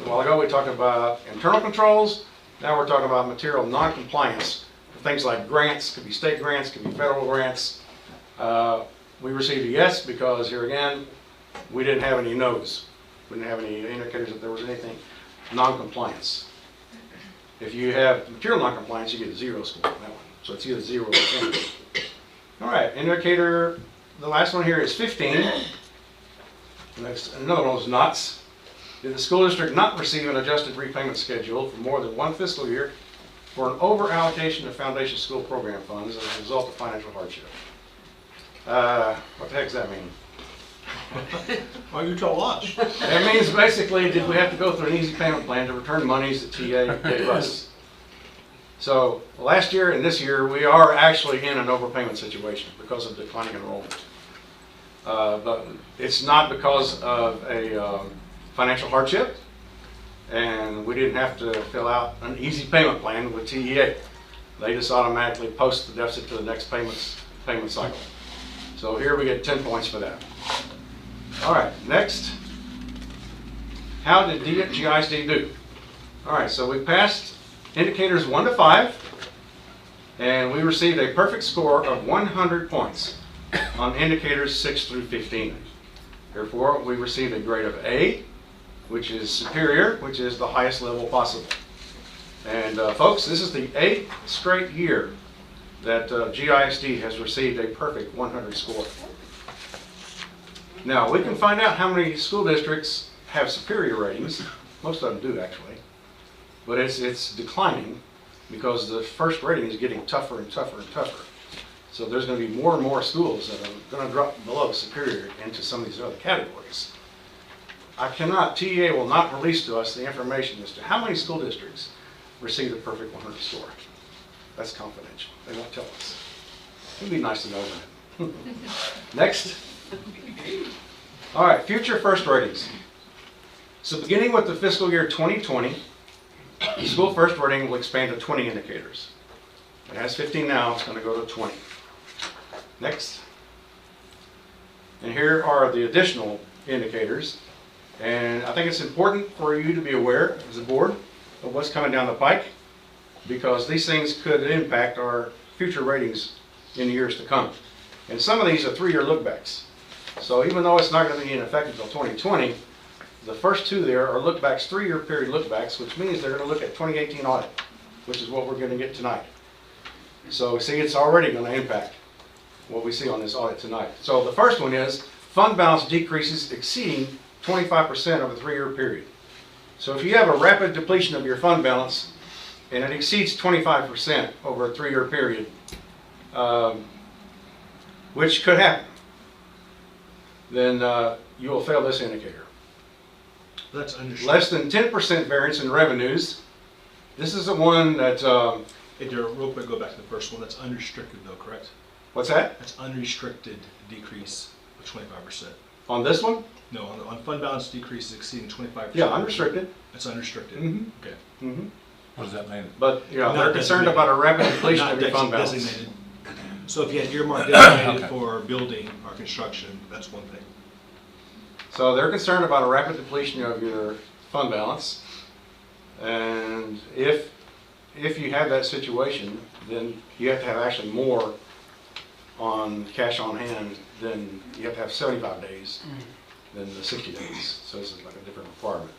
Speaker 12: A while ago we talked about internal controls. Now we're talking about material non-compliance for things like grants. Could be state grants, could be federal grants. We received a yes because here again, we didn't have any no's. We didn't have any indicators that there was anything non-compliance. If you have material non-compliance, you get a 0 score on that one. So it's either 0 or 10. All right, indicator, the last one here is 15. Another one was nuts. Did the school district not receive an adjusted repayment schedule for more than 1 fiscal year for an over-allocation of foundation school program funds as a result of financial hardship? What the heck does that mean?
Speaker 7: Well, you told us.
Speaker 12: That means basically, did we have to go through an easy payment plan to return monies that TA gave us? So last year and this year, we are actually in an overpayment situation because of declining enrollment. But it's not because of a financial hardship, and we didn't have to fill out an easy payment plan with TEA. They just automatically post the deficit to the next payment cycle. So here we get 10 points for that. All right, next. How did GISD do? All right, so we passed indicators 1 to 5, and we received a perfect score of 100 points on indicators 6 through 15. Therefore, we received a grade of A, which is superior, which is the highest level possible. And folks, this is the 8th straight year that GISD has received a perfect 100 score. Now, we can find out how many school districts have superior ratings. Most of them do, actually. But it's declining because the first rating is getting tougher and tougher and tougher. So there's going to be more and more schools that are going to drop below superior into some of these other categories. TEA will not release to us the information as to how many school districts receive the perfect 100 score. That's confidential. They won't tell us. It'd be nice to know that. Next. All right, future first ratings. So beginning with the fiscal year 2020, the school first rating will expand to 20 indicators. It has 15 now, it's going to go to 20. Next. And here are the additional indicators. And I think it's important for you to be aware as a board of what's coming down the pike, because these things could impact our future ratings in the years to come. And some of these are 3-year lookbacks. So even though it's not going to be in effect until 2020, the first 2 there are lookbacks, 3-year period lookbacks, which means they're going to look at 2018 audit, which is what we're going to get tonight. So see, it's already going to impact what we see on this audit tonight. So the first one is fund balance decreases exceeding 25% over a 3-year period. So if you have a rapid depletion of your fund balance and it exceeds 25% over a 3-year period, which could happen, then you will fail this indicator.
Speaker 7: That's unrestricted.
Speaker 12: Less than 10% variance in revenues. This is the one that...
Speaker 7: Hey, Darryl, real quick, go back to the first one. That's unrestricted though, correct?
Speaker 12: What's that?
Speaker 7: That's unrestricted decrease of 25%.
Speaker 12: On this one?
Speaker 7: No, on fund balance decreases exceeding 25%.
Speaker 12: Yeah, unrestricted.
Speaker 7: It's unrestricted.
Speaker 12: Mhm.
Speaker 7: Okay.
Speaker 12: Mm-hmm.
Speaker 1: What does that mean?
Speaker 12: But, yeah,
Speaker 7: Not
Speaker 12: they're concerned
Speaker 7: designated.
Speaker 12: about a rapid depletion
Speaker 7: Not
Speaker 12: of your fund balance.
Speaker 7: designated. So if you had earmark designated
Speaker 1: Okay.
Speaker 7: for building or construction, that's one thing.
Speaker 12: So they're concerned about a rapid depletion of your fund balance. And if you have that situation, then you have to have actually more on cash on hand than, you have to have 75 days than the 60 days. So this is like a different requirement.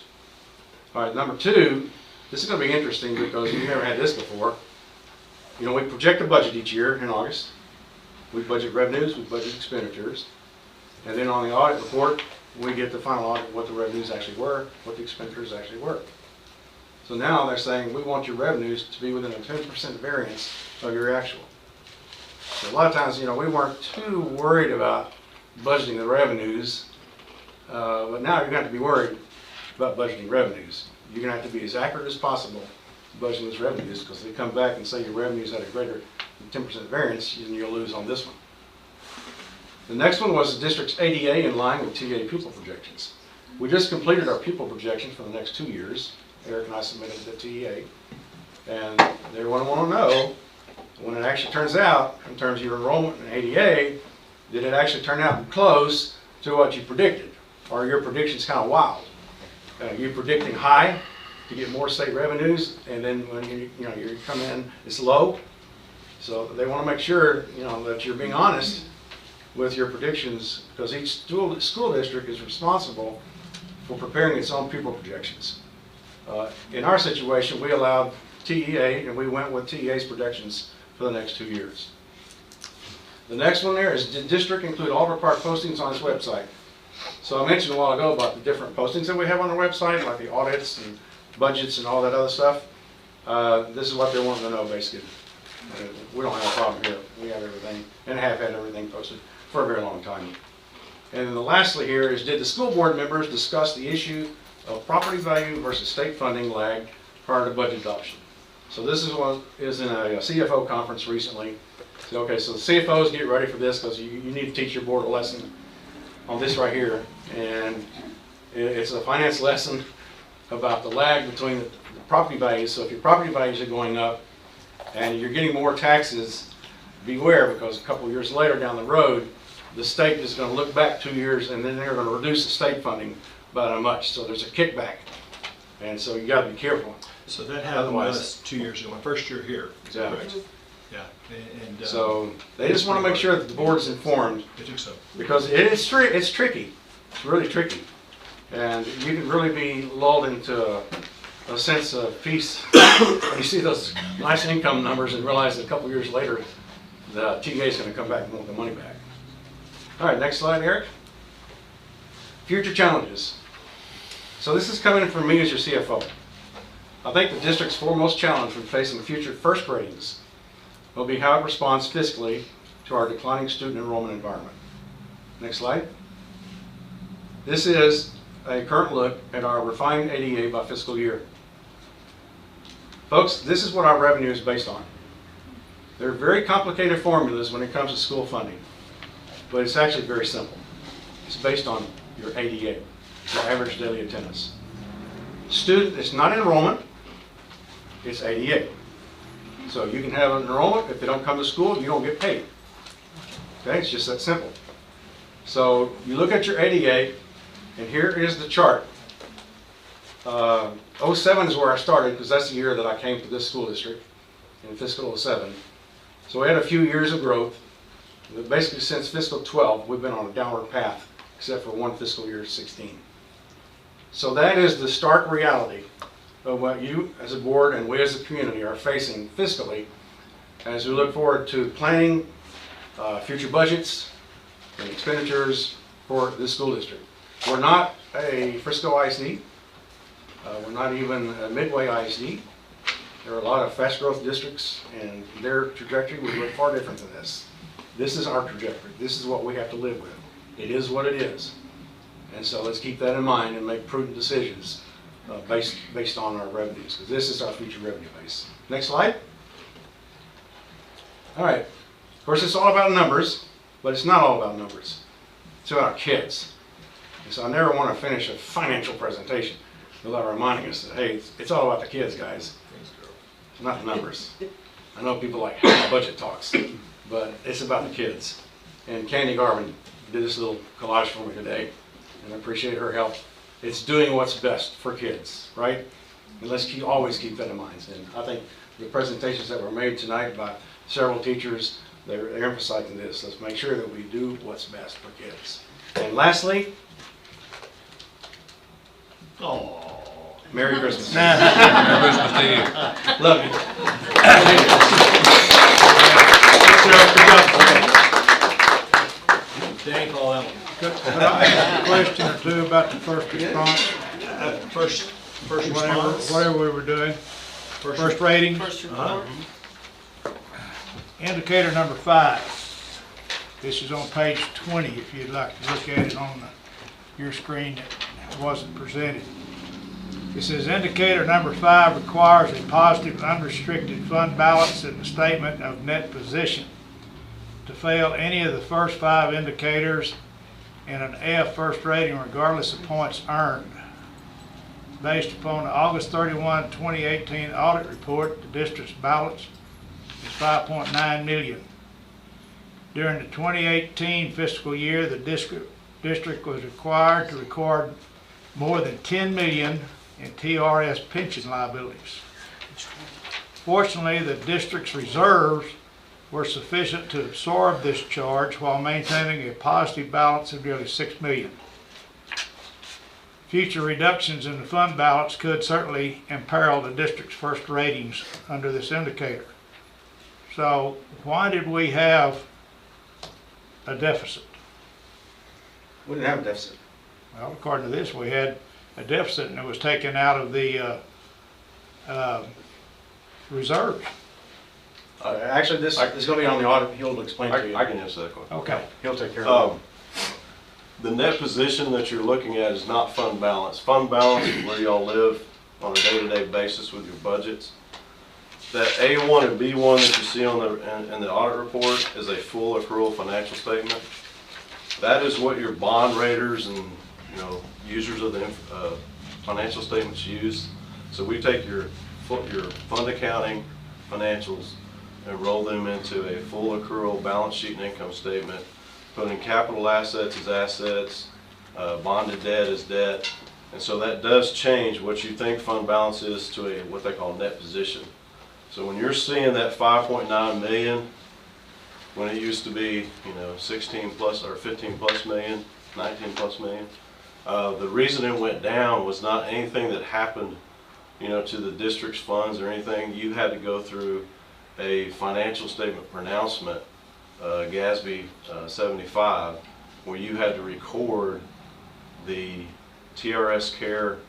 Speaker 12: All right, number two, this is going to be interesting because you've never had this before. You know, we project a budget each year in August. We budget revenues, we budget expenditures. And then on the audit report, we get the final audit, what the revenues actually were, what the expenditures actually were. So now they're saying, we want your revenues to be within a 10% variance of your actual. So a lot of times, you know, we weren't too worried about budgeting the revenues, but now you're going to have to be worried about budgeting revenues. You're going to have to be as accurate as possible budgeting those revenues, because if they come back and say your revenues had a greater than 10% variance, then you'll lose on this one. The next one was the district's ADA in line with TA pupil projections. We just completed our pupil projection for the next 2 years. Eric and I submitted the TEA, and they want to know, when it actually turns out, in terms of your enrollment in ADA, did it actually turn out close to what you predicted? Or your prediction's kind of wild? You're predicting high to get more state revenues, and then when you come in, it's low. So they want to make sure, you know, that you're being honest with your predictions, because each school district is responsible for preparing its own pupil projections. In our situation, we allowed TEA, and we went with TEA's projections for the next 2 years. The next one there is, did district include all required postings on its website? So I mentioned a while ago about the different postings that we have on our website, like the audits and budgets and all that other stuff. This is what they want to know, basically. We don't have a problem here. We have everything, and have had everything posted for a very long time. And then lastly here is, did the school board members discuss the issue of property value versus state funding lag prior to budget adoption? So this is one is in a CFO conference recently. So, okay, so the CFOs get ready for this, because you need to teach your board a lesson on this right here. And it's a finance lesson about the lag between the property values. So if your property values are going up and you're getting more taxes, beware, because a couple of years later down the road, the state is going to look back 2 years, and then they're going to reduce the state funding by how much. So there's a kickback. And so you got to be careful.
Speaker 7: So that happened with us 2 years ago, my first year here.
Speaker 12: Yeah.
Speaker 7: Correct. Yeah. And
Speaker 12: So they just want to make sure that the board is informed,
Speaker 7: I think so.
Speaker 12: because it's tricky. It's really tricky. And you can really be lulled into a sense of peace when you see those nice income numbers and realize that a couple years later, the TA is going to come back and want the money back. All right, next slide, Eric. Future challenges. So this is coming from me as your CFO. I think the district's foremost challenge when facing future first gradings will be how it responds fiscally to our declining student enrollment environment. Next slide. This is a current look at our refined ADA by fiscal year. Folks, this is what our revenue is based on. They're very complicated formulas when it comes to school funding, but it's actually very simple. It's based on your ADA, your average daily attendance. Student, it's not enrollment, it's ADA. So you can have an enrollment, if they don't come to school, you don't get paid. Okay, it's just that simple. So you look at your ADA, and here is the chart. 07 is where I started, because that's the year that I came to this school district, in fiscal 07. So we had a few years of growth. But basically since fiscal 12, we've been on a downward path, except for one fiscal year, 16. So that is the stark reality of what you as a board and we as a community are facing fiscally as we look forward to planning future budgets and expenditures for this school district. We're not a Frisco ISD. We're not even a Midway ISD. There are a lot of fast growth districts, and their trajectory would look far different than this. This is our trajectory. This is what we have to live with. It is what it is. And so let's keep that in mind and make prudent decisions based on our revenues, because this is our future revenue base. Next slide. All right. Of course, it's all about numbers, but it's not all about numbers. It's about our kids. And so I never want to finish a financial presentation without reminding us that, hey, it's all about the kids, guys. It's not the numbers. I know people like budget talks, but it's about the kids. And Candy Garvin did this little collage for me today, and I appreciate her help. It's doing what's best for kids, right? And let's always keep that in mind. And I think the presentations that were made tonight by several teachers, they're emphasizing this. Let's make sure that we do what's best for kids. And lastly, Merry Christmas.
Speaker 1: Merry Christmas to you.
Speaker 12: Love you.
Speaker 7: Danny, call that one.
Speaker 13: Could I ask a question or two about the first response?
Speaker 7: First
Speaker 13: Whatever,
Speaker 7: response.
Speaker 13: whatever we were doing. First rating,
Speaker 3: First report.
Speaker 13: indicator number 5. This is on page 20, if you'd like to look at it on your screen that wasn't presented. It says indicator number 5 requires a positive unrestricted fund balance in the statement of net position. To fail any of the first 5 indicators in an F first rating regardless of points earned. Based upon the August 31, 2018 audit report, the district's balance is $5.9 million. During the 2018 fiscal year, the district was required to record more than $10 million in TRS pension liabilities. Fortunately, the district's reserves were sufficient to absorb this charge while maintaining a positive balance of nearly $6 million. Future reductions in the fund balance could certainly imperil the district's first ratings under this indicator. So why did we have a deficit?
Speaker 12: We didn't have a deficit.
Speaker 13: Well, according to this, we had a deficit and it was taken out of the reserves.
Speaker 12: Actually, this is going to be on the audit. He'll explain to you.
Speaker 14: I can answer that question.
Speaker 13: Okay.
Speaker 12: He'll take care of it.
Speaker 14: The net position that you're looking at is not fund balance. Fund balance is where y'all live on a day-to-day basis with your budgets. That A1 and B1 that you see on in the audit report is a full accrual financial statement. That is what your bond raters and users of the financial statements use. So we take your fund accounting financials and roll them into a full accrual balance sheet and income statement, putting capital assets as assets, bonded debt as debt, and so that does change what you think fund balance is to a what they call net position. So when you're seeing that 5.9 million, when it used to be 16 plus or 15 plus million, 19 plus million, the reason it went down was not anything that happened to the district's funds or anything. You had to go through a financial statement pronouncement, GASB 75, where you had to record the TRS care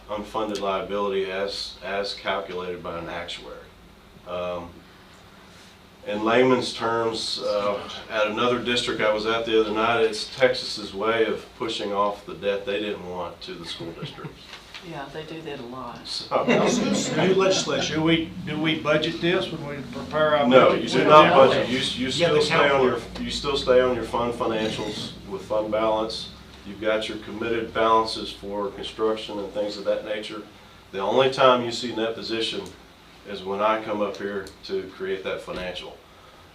Speaker 14: unfunded liability as calculated by an actuary. In layman's terms, at another district I was at the other night, it's Texas's way of pushing off the debt they didn't want to the school districts.
Speaker 3: Yeah, they do that a lot.
Speaker 14: So,
Speaker 13: New legislation, do we budget this when we prepare our
Speaker 14: no,
Speaker 13: budget?
Speaker 14: you do not budget. You still stay on your fund financials with fund balance. You've got your committed balances for construction and things of that nature. The only time you see net position is when I come up here to create that financial.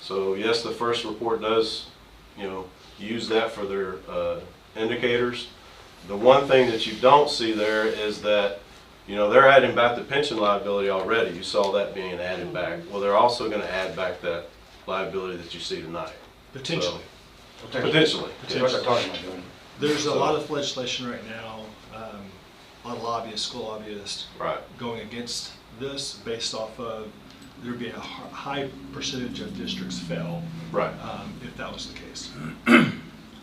Speaker 14: So yes, the first report does, use that for their indicators. The one thing that you don't see there is that, they're adding back the pension liability already. You saw that being added back. Well, they're also going to add back that liability that you see tonight.
Speaker 7: Potentially.
Speaker 14: So, potentially.
Speaker 7: There's a lot of legislation right now, a lot of lobbyists, school lobbyists,
Speaker 14: Right.
Speaker 7: going against this based off of there being a high percentage of districts fail.
Speaker 14: Right.
Speaker 7: If that was the case.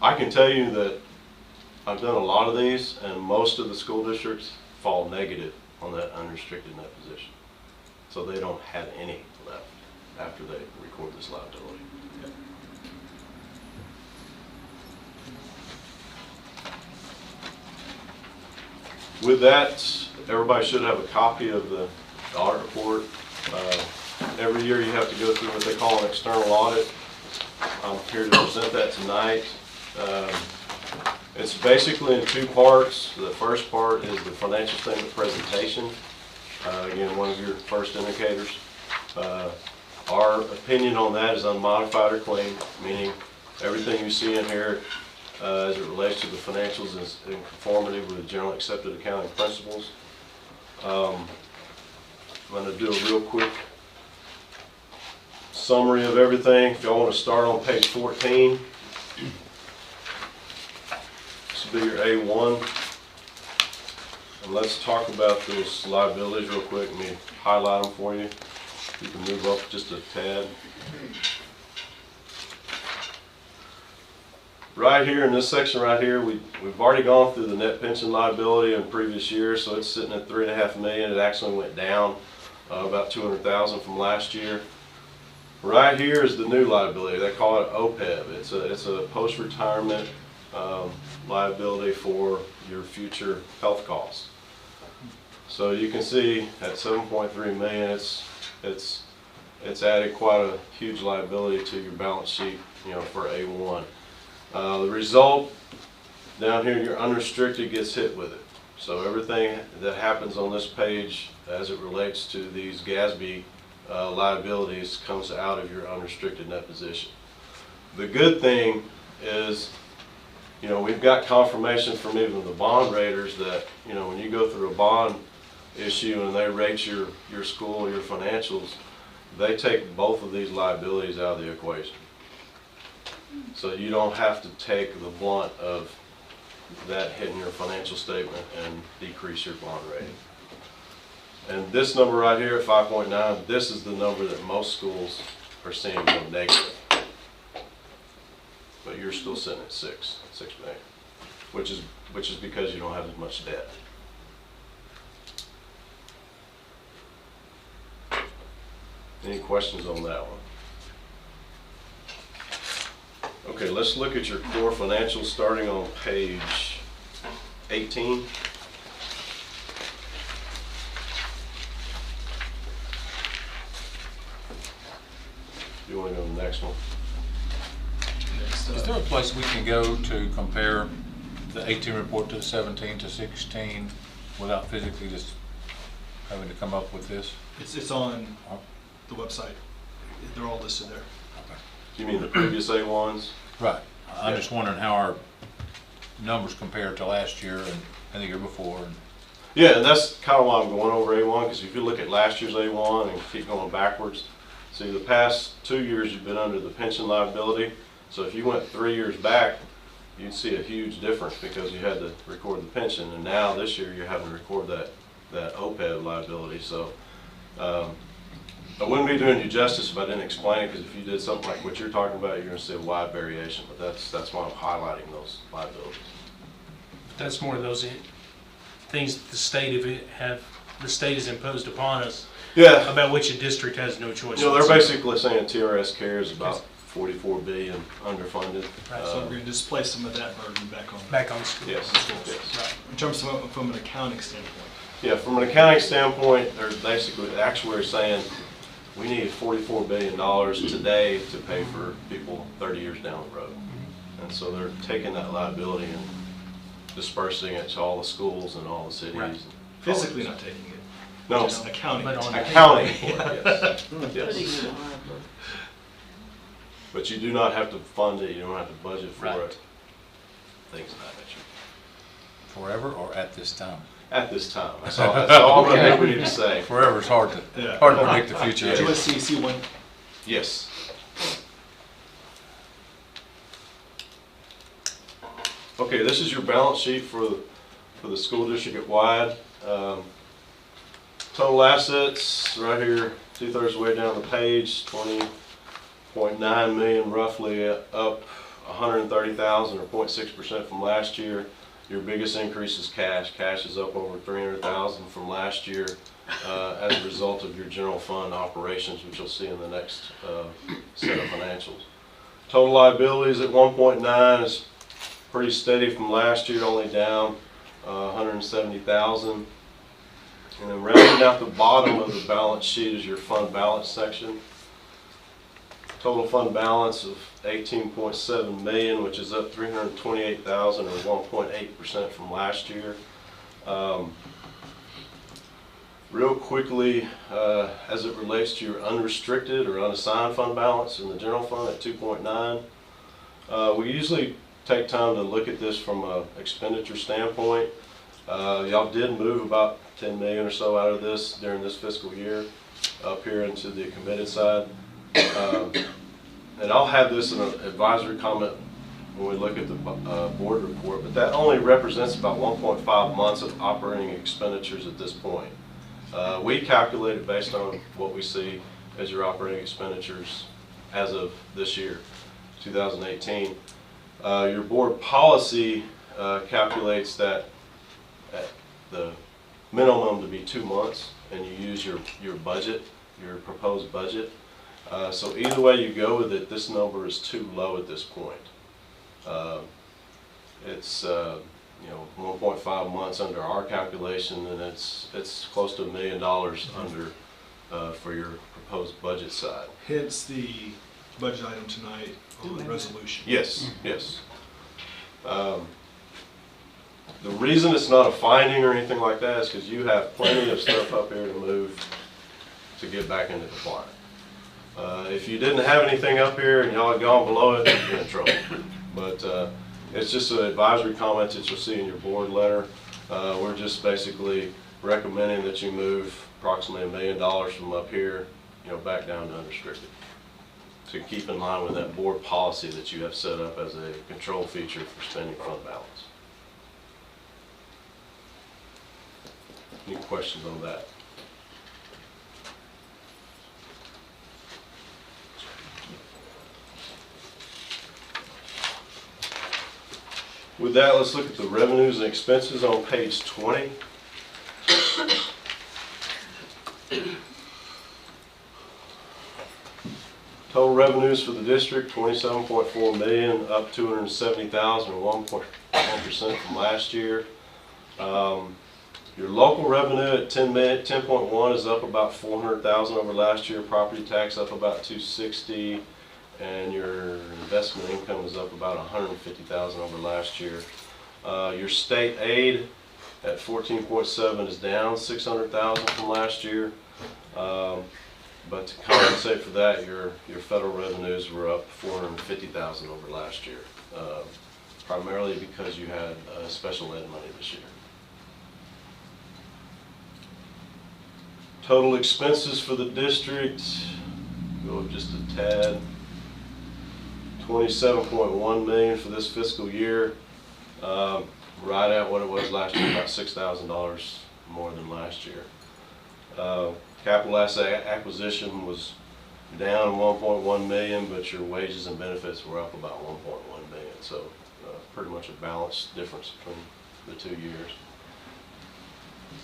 Speaker 14: I can tell you that I've done a lot of these, and most of the school districts fall negative on that unrestricted net position. So they don't have any left after they record this liability. With that, everybody should have a copy of the audit report. Every year you have to go through what they call an external audit. I'm here to present that tonight. It's basically in two parts. The first part is the financial statement presentation. Again, one of your first indicators. Our opinion on that is unmodified or clean, meaning everything you see in here as it relates to the financials is in conformity with generally accepted accounting principles. I'm going to do a real quick summary of everything. If y'all want to start on page 14, this will be your A1. And let's talk about those liabilities real quick. Let me highlight them for you. You can move up just a tad. Right here in this section right here, we've already gone through the net pension liability in previous years, so it's sitting at $3.5 million. It actually went down about $200,000 from last year. Right here is the new liability. They call it OPEB. It's a post-retirement liability for your future health costs. So you can see at $7.3 million, it's added quite a huge liability to your balance sheet, for A1. The result down here, your unrestricted gets hit with it. So everything that happens on this page as it relates to these GASB liabilities comes out of your unrestricted net position. The good thing is, we've got confirmation from even the bond raters that, when you go through a bond issue and they rate your school, your financials, they take both of these liabilities out of the equation. So you don't have to take the blunt of that hitting your financial statement and decrease your bond rating. And this number right here at 5.9, this is the number that most schools are seeing go negative. But you're still sitting at 6 million, which is because you don't have as much debt. Any questions on that one? Okay, let's look at your core financials starting on page 18. You want to go to the next one?
Speaker 1: Is there a place we can go to compare the 18 report to the 17 to 16 without physically just having to come up with this?
Speaker 7: It's on the website. They're all listed there.
Speaker 14: You mean the previous A1s?
Speaker 1: Right. I'm just wondering how our numbers compare to last year and the year before.
Speaker 14: Yeah, and that's kind of why I'm going over A1, because if you look at last year's A1 and keep going backwards, see the past 2 years you've been under the pension liability. So if you went 3 years back, you'd see a huge difference because you had to record the pension, and now this year you're having to record that OPEB liability. So I wouldn't be doing you justice if I didn't explain it, because if you did something like what you're talking about, you're going to see a wide variation. But that's why I'm highlighting those liabilities.
Speaker 2: That's more of those things that the state has imposed upon us.
Speaker 14: Yeah.
Speaker 2: About which a district has no choice.
Speaker 14: They're basically saying TRS Care is about $44 billion underfunded.
Speaker 7: Right, so we're going to displace some of that burden back on
Speaker 2: schools.
Speaker 14: Yes.
Speaker 7: Right. In terms of from an accounting standpoint.
Speaker 14: Yeah, from an accounting standpoint, they're basically the actuaries saying we need $44 billion today to pay for people 30 years down the road. And so they're taking that liability and dispersing it to all the schools and all the cities.
Speaker 7: Right.
Speaker 14: And
Speaker 7: physically not taking it.
Speaker 14: No.
Speaker 7: Just accounting.
Speaker 14: Accounting for it, yes. Yes. But you do not have to fund it, you don't have to budget for it. Things of that nature.
Speaker 1: Forever or at this time?
Speaker 14: At this time. That's all I'm at liberty to say.
Speaker 1: Forever is hard to predict the future.
Speaker 7: USCC one.
Speaker 14: Yes. Okay, this is your balance sheet for the school district wide. Total assets right here, 2/3 of the way down the page, 20.9 million roughly, up 130,000 or 0.6% from last year. Your biggest increase is cash. Cash is up over 300,000 from last year as a result of your general fund operations, which you'll see in the next set of financials. Total liabilities at 1.9 is pretty steady from last year, only down 170,000. And then rounding out the bottom of the balance sheet is your fund balance section. Total fund balance of 18.7 million, which is up 328,000 or 1.8% from last year. Real quickly, as it relates to your unrestricted or unassigned fund balance in the general fund at 2.9, we usually take time to look at this from an expenditure standpoint. Y'all did move about 10 million or so out of this during this fiscal year up here into the committed side. And I'll have this in an advisory comment when we look at the board report, but that only represents about 1.5 months of operating expenditures at this point. We calculate it based on what we see as your operating expenditures as of this year, 2018. Your board policy calculates that at the minimum to be 2 months, and you use your budget, your proposed budget. So either way you go with it, this number is too low at this point. It's 1.5 months under our calculation, and it's close to $1 million under for your proposed budget side.
Speaker 7: Hence the budget item tonight on the resolution.
Speaker 14: Yes, yes. The reason it's not a finding or anything like that is because you have plenty of stuff up here to move to get back into compliance. If you didn't have anything up here and y'all had gone below it, you'd be in trouble. But it's just an advisory comment that you'll see in your board letter. We're just basically recommending that you move approximately $1 million from up here, back down to unrestricted, to keep in line with that board policy that you have set up as a control feature for spending fund balance. Any questions on that? With that, let's look at the revenues and expenses on page 20. Total revenues for the district, $27.4 million, up $270,000 or 1.1% from last year. Your local revenue at 10.1 is up about $400,000 over last year. Property tax up about $260,000. And your investment income is up about $150,000 over last year. Your state aid at 14.7 is down $600,000 from last year. But to compensate for that, your federal revenues were up $450,000 over last year, primarily because you had special ed money this year. Total expenses for the district, go up just a tad. $27.1 million for this fiscal year, right at what it was last year, about $6,000 more than last year. Capital asset acquisition was down $1.1 million, but your wages and benefits were up about $1.1 million. So pretty much a balanced difference between the 2 years.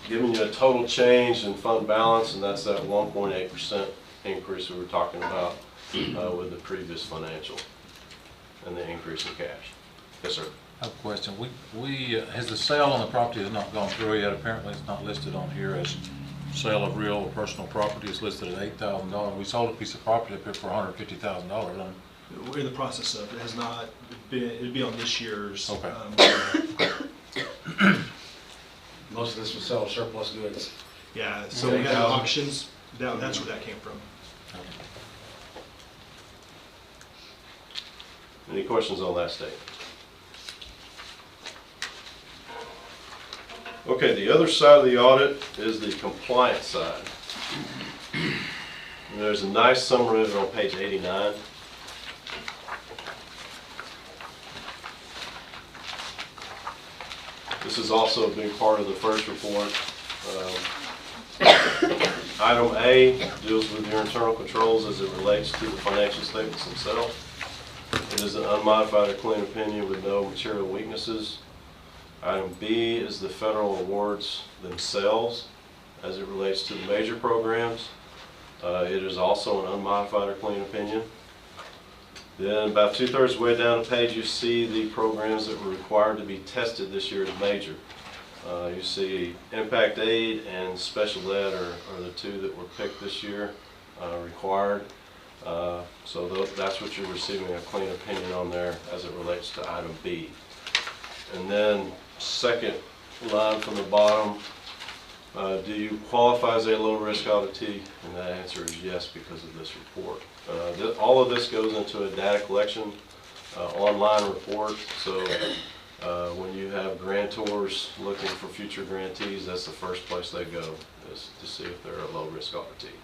Speaker 14: Giving you a total change in fund balance, and that's that 1.8% increase we were talking about with the previous financial. And the increase in cash. Yes, sir.
Speaker 1: I have a question. Has the sale on the property has not gone through yet? Apparently it's not listed on here as sale of real or personal property. It's listed at $8,000. We sold a piece of property up here for $150,000.
Speaker 7: We're in the process of it. Has not been, it'd be on this year's.
Speaker 1: Okay.
Speaker 12: Most of this was sell surplus goods.
Speaker 7: Yeah, so we had auctions. That's where that came from.
Speaker 14: Any questions on that statement? Okay, the other side of the audit is the compliance side. And there's a nice summary of it on page 89. This is also a big part of the first report. Item A deals with your internal controls as it relates to the financial statements themselves. It is an unmodified or clean opinion with no material weaknesses. Item B is the federal awards themselves as it relates to the major programs. It is also an unmodified or clean opinion. Then about 2/3 way down the page you see the programs that were required to be tested this year as major. You see impact aid and special ed are the two that were picked this year, required. So that's what you're receiving, a clean opinion on there as it relates to item B. And then second line from the bottom, do you qualify as a low-risk auditee? And that answer is yes, because of this report. All of this goes into a data collection online report. So when you have grantors looking for future grantees, that's the first place they go, is to see if they're a low-risk auditee.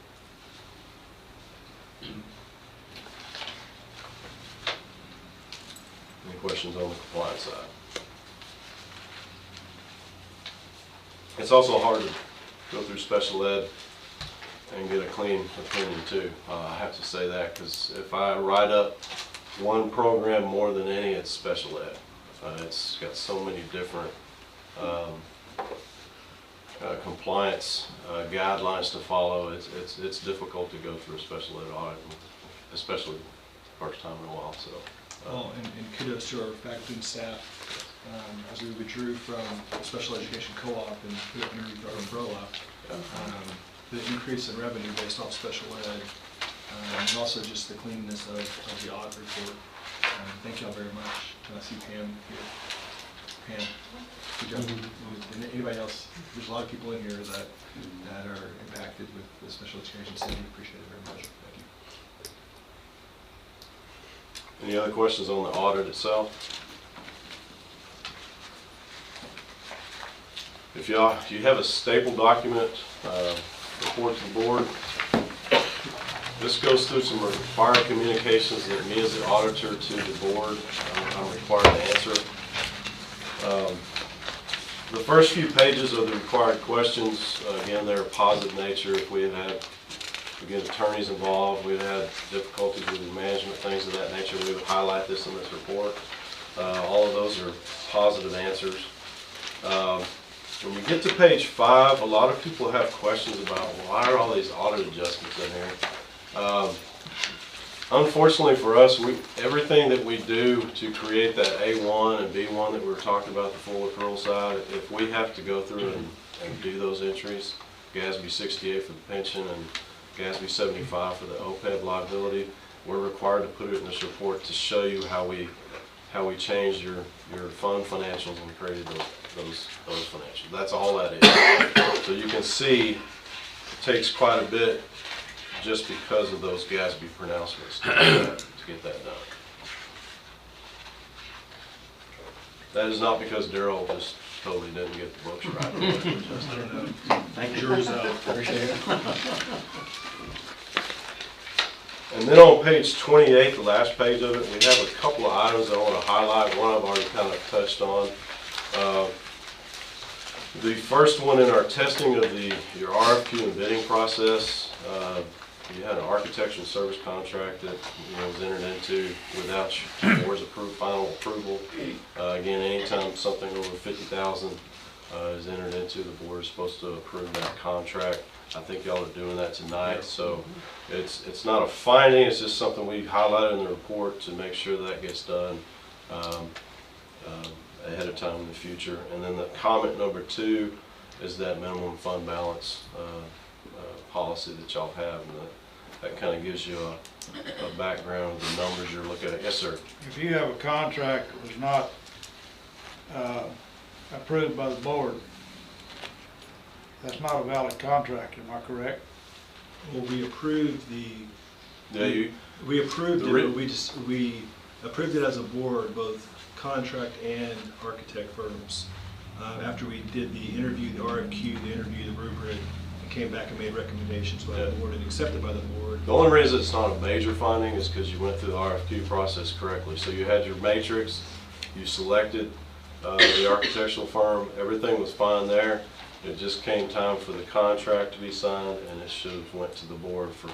Speaker 14: Any questions on the compliance side? It's also hard to go through special ed and get a clean opinion too. I have to say that, because if I write up one program more than any, it's special ed. It's got so many different compliance guidelines to follow. It's difficult to go through a special ed audit, especially first time in a while. So.
Speaker 7: Well, and kudos to our faculty and staff. As we withdrew from the special education co-op and put it underneath our umbrella, the increase in revenue based off special ed, and also just the cleanness of the audit report. Thank y'all very much. And I see Pam here. Pam, good job. And anybody else, there's a lot of people in here that are impacted with the special education center. Appreciate it very much. Thank you.
Speaker 14: Any other questions on the audit itself? If you have a staple document, report to the board. This goes through some required communications that me as the auditor to the board, I'm required to answer. The first few pages are the required questions. Again, they're of positive nature. If we had attorneys involved, we'd had difficulties with the management, things of that nature, we would highlight this in this report. All of those are positive answers. When you get to page 5, a lot of people have questions about why are all these audit adjustments in here. Unfortunately for us, everything that we do to create that A1 and B1 that we were talking about, the full accrual side, if we have to go through and do those entries, GASB 68 for the pension and GASB 75 for the OPEB liability, we're required to put it in this report to show you how we changed your fund financials and created those financials. That's all that is. So you can see it takes quite a bit just because of those GASB pronouncements to get that done. That is not because Daryl just totally didn't get the books right.
Speaker 7: I don't know. Thank you. Jury's out. Appreciate it.
Speaker 14: And then on page 28, the last page of it, we have a couple of items I want to highlight. One I've already kind of touched on. The first one in our testing of your RFQ and bidding process, you had an architectural service contract that was entered into without your board's final approval. Again, anytime something over $50,000 is entered into, the board is supposed to approve that contract. I think y'all are doing that tonight, so it's not a finding, it's just something we highlighted in the report to make sure that gets done ahead of time in the future. And then the comment number 2 is that minimum fund balance policy that y'all have, and that kind of gives you a background of the numbers you're looking at. Yes, sir.
Speaker 13: If you have a contract that was not approved by the board, that's not a valid contract, am I correct?
Speaker 7: Well, we approved we approved it, but we approved it as a board, both contract and architect firms. After we did the interview, the RFQ, the interview, the rubric, and came back and made recommendations by the board and accepted by the board.
Speaker 14: The only reason it's not a major finding is because you went through the RFQ process correctly. So you had your matrix, you selected the architectural firm, everything was fine there. It just came time for the contract to be signed, and it should have went to the board for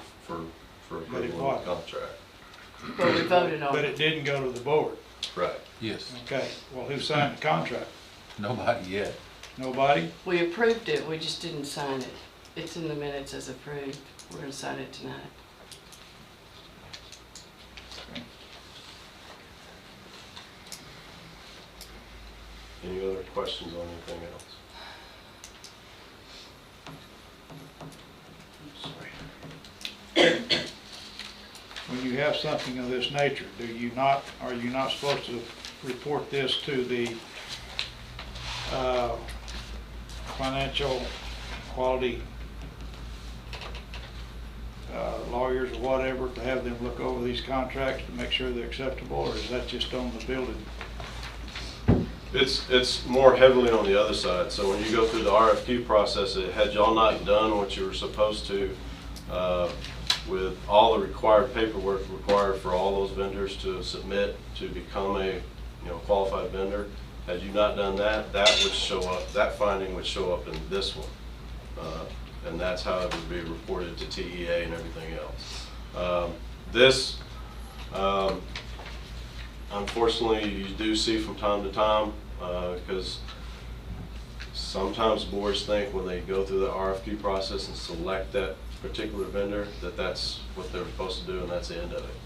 Speaker 14: approval of the contract.
Speaker 3: But we voted on
Speaker 13: But
Speaker 3: it.
Speaker 13: it didn't go to the board.
Speaker 14: Right.
Speaker 1: Yes.
Speaker 13: Okay, well, who signed the contract?
Speaker 1: Nobody yet.
Speaker 13: Nobody?
Speaker 3: We approved it, we just didn't sign it. It's in the minutes as approved. We're gonna sign it tonight.
Speaker 14: Any other questions on anything else?
Speaker 13: When you you have something of this nature, are you not supposed to report this to the financial quality lawyers or whatever, to have them look over these contracts to make sure they're acceptable, or is that just on the building?
Speaker 14: It's more heavily on the other side. So when you go through the RFQ process, had y'all not done what you were supposed to with all the required paperwork required for all those vendors to submit to become a qualified vendor, had you not done that, that would show up, that finding would show up in this one. And that's how it would be reported to TEA and everything else. This, unfortunately, you do see from time to time, because sometimes boards think when they go through the RFQ process and select that particular vendor that that's what they're supposed to do and that's the end of it.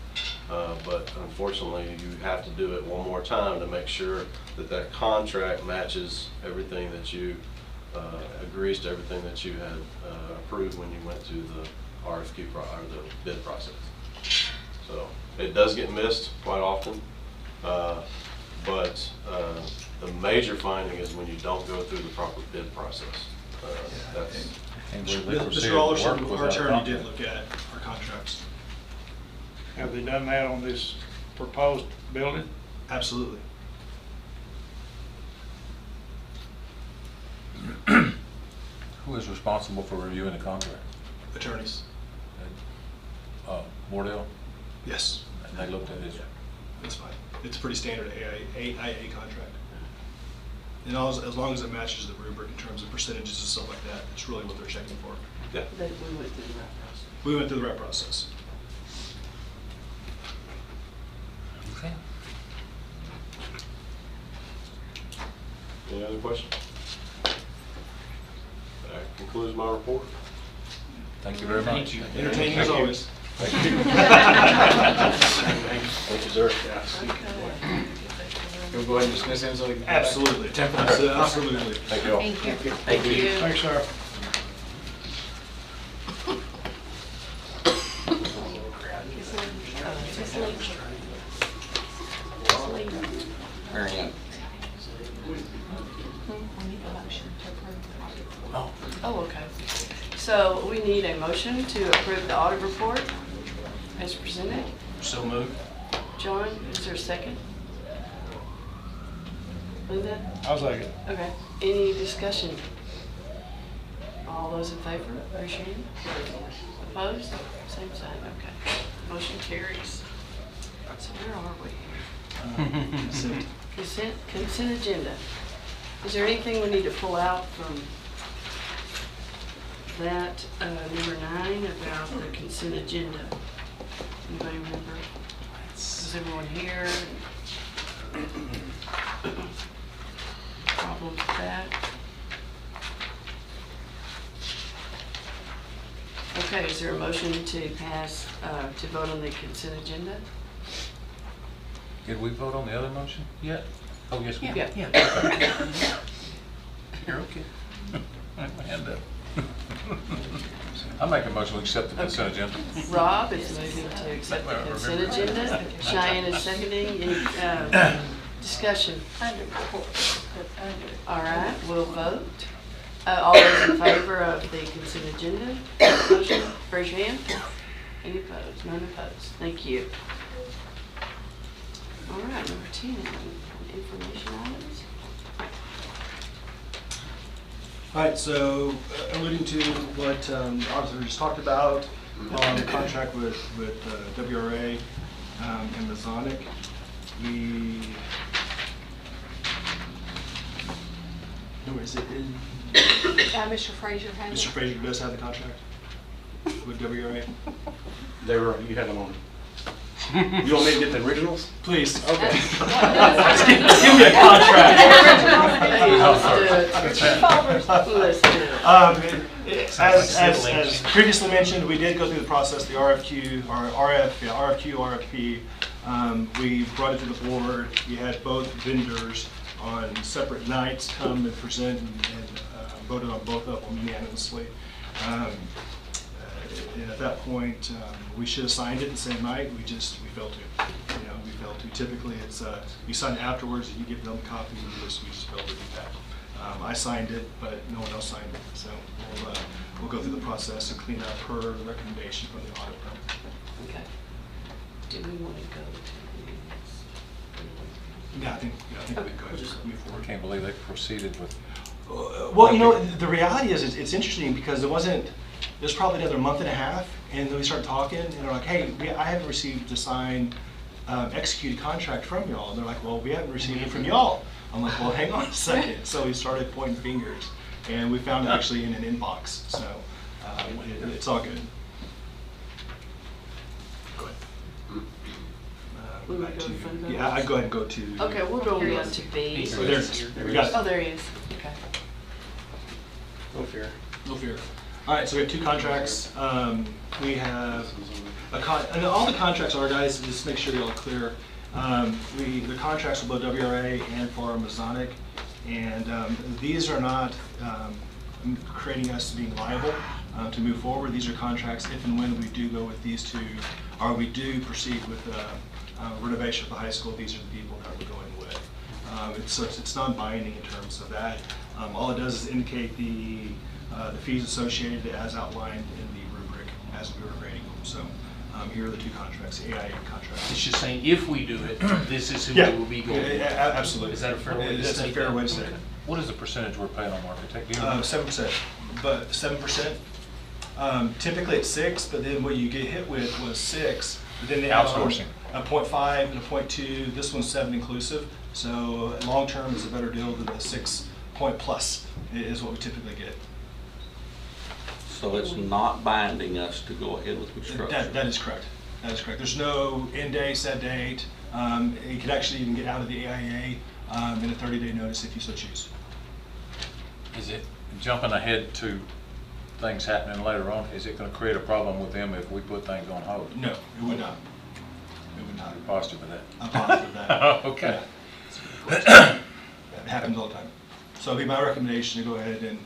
Speaker 14: But unfortunately, you have to do it one more time to make sure that that contract matches everything that you agrees to everything that you had approved when you went through the RFQ or the bid process. So it does get missed quite often, but the major finding is when you don't go through the proper bid process.
Speaker 7: Mr. Alderson, our attorney did look at our contracts.
Speaker 13: Have they done that on this proposed building?
Speaker 7: Absolutely.
Speaker 1: Who is responsible for reviewing the contract?
Speaker 7: Attorneys.
Speaker 1: Wardell?
Speaker 7: Yes.
Speaker 1: And they looked at it?
Speaker 7: Yeah, that's fine. It's a pretty standard AIA contract. And as long as it matches the rubric in terms of percentages and stuff like that, it's really what they're checking for.
Speaker 14: Yeah.
Speaker 3: We went through the right process.
Speaker 7: We went through the right process.
Speaker 1: Okay.
Speaker 14: Any other questions? That concludes my report.
Speaker 1: Thank you very much.
Speaker 2: Thank you.
Speaker 7: Entertaining as always.
Speaker 1: Thank you.
Speaker 12: Thank you, sir. You'll go ahead and dismiss him so we can...
Speaker 7: Absolutely. Absolutely.
Speaker 14: Thank you all.
Speaker 3: Thank you.
Speaker 1: Thank you.
Speaker 13: Thanks, sir.
Speaker 3: Oh, okay. So we need a motion to approve the audit report as presented.
Speaker 2: So moved.
Speaker 3: John, is there a second? Linda?
Speaker 13: I'll second.
Speaker 3: Okay. Any discussion? All those in favor, raise your hand. Opposed? Same sign, okay. Motion carries. So where are we? Consent agenda. Is there anything we need to pull out from that, number 9 about the consent agenda? Anybody remember? Is everyone here? Problems with that? Okay, is there a motion to pass, to vote on the consent agenda?
Speaker 1: Did we vote on the other motion yet? Oh, yes, we did.
Speaker 3: Yeah.
Speaker 1: You're okay. I have my hand up. I make a motion to accept the consent agenda.
Speaker 3: Rob is moving to accept the consent agenda. Cheyenne is seconding. Any discussion? All right, we'll vote. All those in favor of the consent agenda, motion, raise your hand. Any opposed? None opposed. Thank you. All right, number 10, information items.
Speaker 7: All right, so alluding to what the auditor just talked about on the contract with WRA and Masonic, who is it?
Speaker 9: Mr. Frazier has
Speaker 7: Mr. Frazier does have the contract with WRA.
Speaker 12: You had them on. You want me to get the originals?
Speaker 7: Please.
Speaker 12: Okay.
Speaker 7: Give me a contract.
Speaker 3: Let's do it.
Speaker 7: As previously mentioned, we did go through the process, the RFQ, RFP. We brought it to the board. We had both vendors on separate nights come and present and voted on both of them unanimously. and at that point, we should have signed it the same night, we failed to. We failed to. Typically, it's, you sign it afterwards, and you give them a copy, and we just failed to do that. I signed it, but no one else signed it, so we'll go through the process and clean up per the recommendation from the audit firm.
Speaker 3: Okay. Do we want to go to
Speaker 7: Yeah, I think we
Speaker 3: Okay,
Speaker 7: could
Speaker 3: we'll just-
Speaker 7: move
Speaker 1: I
Speaker 7: forward.
Speaker 1: can't believe they proceeded with.
Speaker 7: Well, the reality is, it's interesting because there's probably another month and a half, and then we start talking, and they're like, hey, I haven't received a signed, executed contract from y'all. And they're like, well, we haven't received it from y'all. I'm like, well, hang on a second. So we started pointing fingers, and we found it actually in an inbox. So it's all good. Go ahead.
Speaker 3: We would go to fund balance?
Speaker 7: Yeah, I'd go ahead and go to.
Speaker 3: Okay, we'll go on to B.
Speaker 7: Oh, there it is. We got it.
Speaker 3: Oh, there he is. Okay.
Speaker 12: No fear.
Speaker 7: No fear. All right, so we have two contracts. We have and all the contracts are, guys, just make sure you're all clear. The contracts are both WRA and for Masonic, and these are not creating us being liable to move forward. These are contracts if and when we do go with these two, or we do proceed with renovation of the high school. These are the people that we're going with. So it's non-binding in terms of that. All it does is indicate the fees associated as outlined in the rubric as we were grading them. So here are the two contracts, the AIA contracts.
Speaker 2: It's just saying, if we do it, this is who
Speaker 7: Yeah.
Speaker 2: we will be going with.
Speaker 7: Yeah, absolutely.
Speaker 2: Is that a fair way to
Speaker 7: That's
Speaker 2: state
Speaker 7: a fair
Speaker 2: that?
Speaker 7: way to say it.
Speaker 1: What is the percentage we're paying on architect? Do you know?
Speaker 7: 7%, but 7%. Typically it's 6, but then what you get hit with was 6. But then they add on
Speaker 1: Outsourcing.
Speaker 7: a 0.5 and a 0.2. This one's 7 inclusive. So long term is a better deal than the 6 point plus is what we typically get.
Speaker 5: So it's not binding us to go ahead with construction?
Speaker 7: That is correct. That is correct. There's no end date, set date. You could actually even get out of the AIA in a 30-day notice if you so choose.
Speaker 1: Is it jumping ahead to things happening later on? Is it going to create a problem with them if we put things on hold?
Speaker 7: No, it would not. It would not.
Speaker 1: You're positive of that?
Speaker 7: I'm positive of that.
Speaker 1: Okay.
Speaker 7: Yeah. It happens all the time. So it'd be my recommendation to go ahead and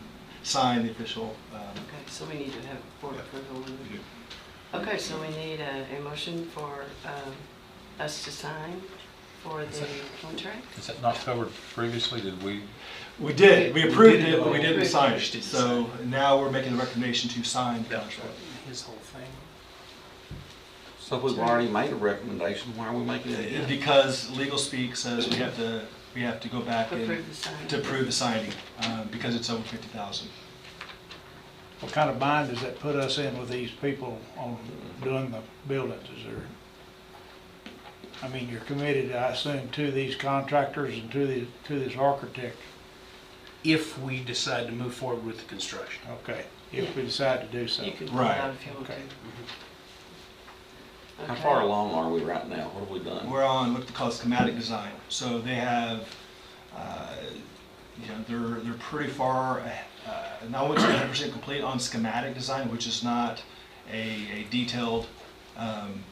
Speaker 7: sign the official.
Speaker 3: Okay, so we need to have board approval. Okay, so we need a motion for us to sign for the contract.
Speaker 1: Is that not covered previously? Did we?
Speaker 7: We did. We approved
Speaker 2: did
Speaker 7: it, but we
Speaker 2: it.
Speaker 7: didn't sign it.
Speaker 2: Didn't
Speaker 7: So
Speaker 2: sign it.
Speaker 7: now we're making the recommendation to sign the contract.
Speaker 2: His whole thing.
Speaker 5: So we've already made a recommendation, why are we making it again?
Speaker 7: Because legal speak says we have to go back and
Speaker 3: Approve the signing.
Speaker 7: to approve the signing because it's over 50,000.
Speaker 13: What kind of bind does that put us in with these people on doing the buildings? Is there, I mean, you're committed, I assume, to these contractors and to this architect.
Speaker 2: If we decide to move forward with the construction.
Speaker 13: Okay, if we decide to do so.
Speaker 3: You can pull
Speaker 7: Right.
Speaker 3: out if you want to.
Speaker 13: Okay.
Speaker 5: How
Speaker 3: Okay.
Speaker 5: far along are we right now? What have we done?
Speaker 7: We're on what they call schematic design. So they have, they're pretty far, not only 100% complete on schematic design, which is not a detailed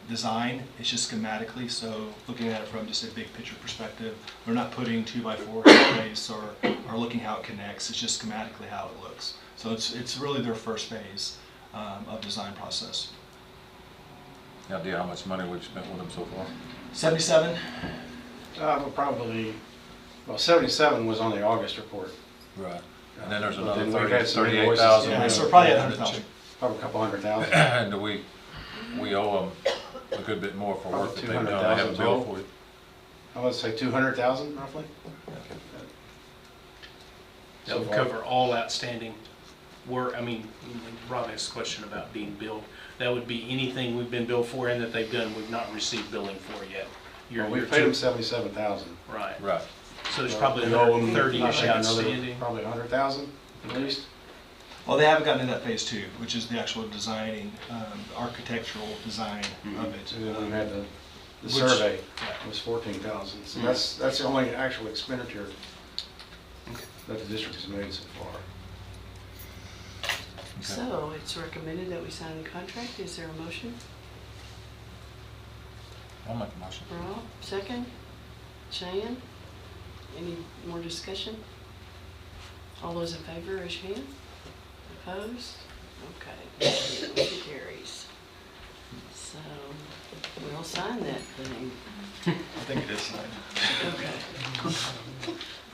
Speaker 7: design. It's just schematically. So looking at it from just a big picture perspective, they're not putting 2x4 in place or looking how it connects. It's just schematically how it looks. So it's really their first phase of design process.
Speaker 1: Any idea how much money we've spent with them so far?
Speaker 7: 77.
Speaker 12: Probably, 77 was on the August report.
Speaker 1: Right. And then there's
Speaker 12: But
Speaker 1: another
Speaker 12: then we've had some
Speaker 1: 38,000.
Speaker 7: Yeah, so we're probably at 100,000.
Speaker 12: Probably a couple 100,000.
Speaker 1: And we owe them a good bit more for work that they've done. They have a bill for it.
Speaker 12: I would say 200,000 roughly.
Speaker 2: That would cover all outstanding work. I mean, Rob asked a question about being billed. That would be anything we've been billed for and that they've done, we've not received billing for yet.
Speaker 12: Well, we've paid them 77,000.
Speaker 2: Right.
Speaker 1: Right.
Speaker 2: So there's probably
Speaker 12: We owe them,
Speaker 2: another
Speaker 12: I
Speaker 2: 30-ish
Speaker 12: think, another
Speaker 2: outstanding.
Speaker 12: Probably 100,000 at least.
Speaker 7: Well, they haven't gotten to that phase 2, which is the actual designing, architectural design of it.
Speaker 12: And then we had the
Speaker 7: Which-
Speaker 12: survey, was 14,000. So that's the only actual expenditure that the district has made so far.
Speaker 3: So it's recommended that we sign the contract. Is there a motion?
Speaker 1: I'll make a motion.
Speaker 3: Rob, second. Cheyenne? Any more discussion? All those in favor, raise your hand. Opposed? Okay, motion carries. So, we'll sign that thing.
Speaker 7: I think it is signed.
Speaker 3: Okay.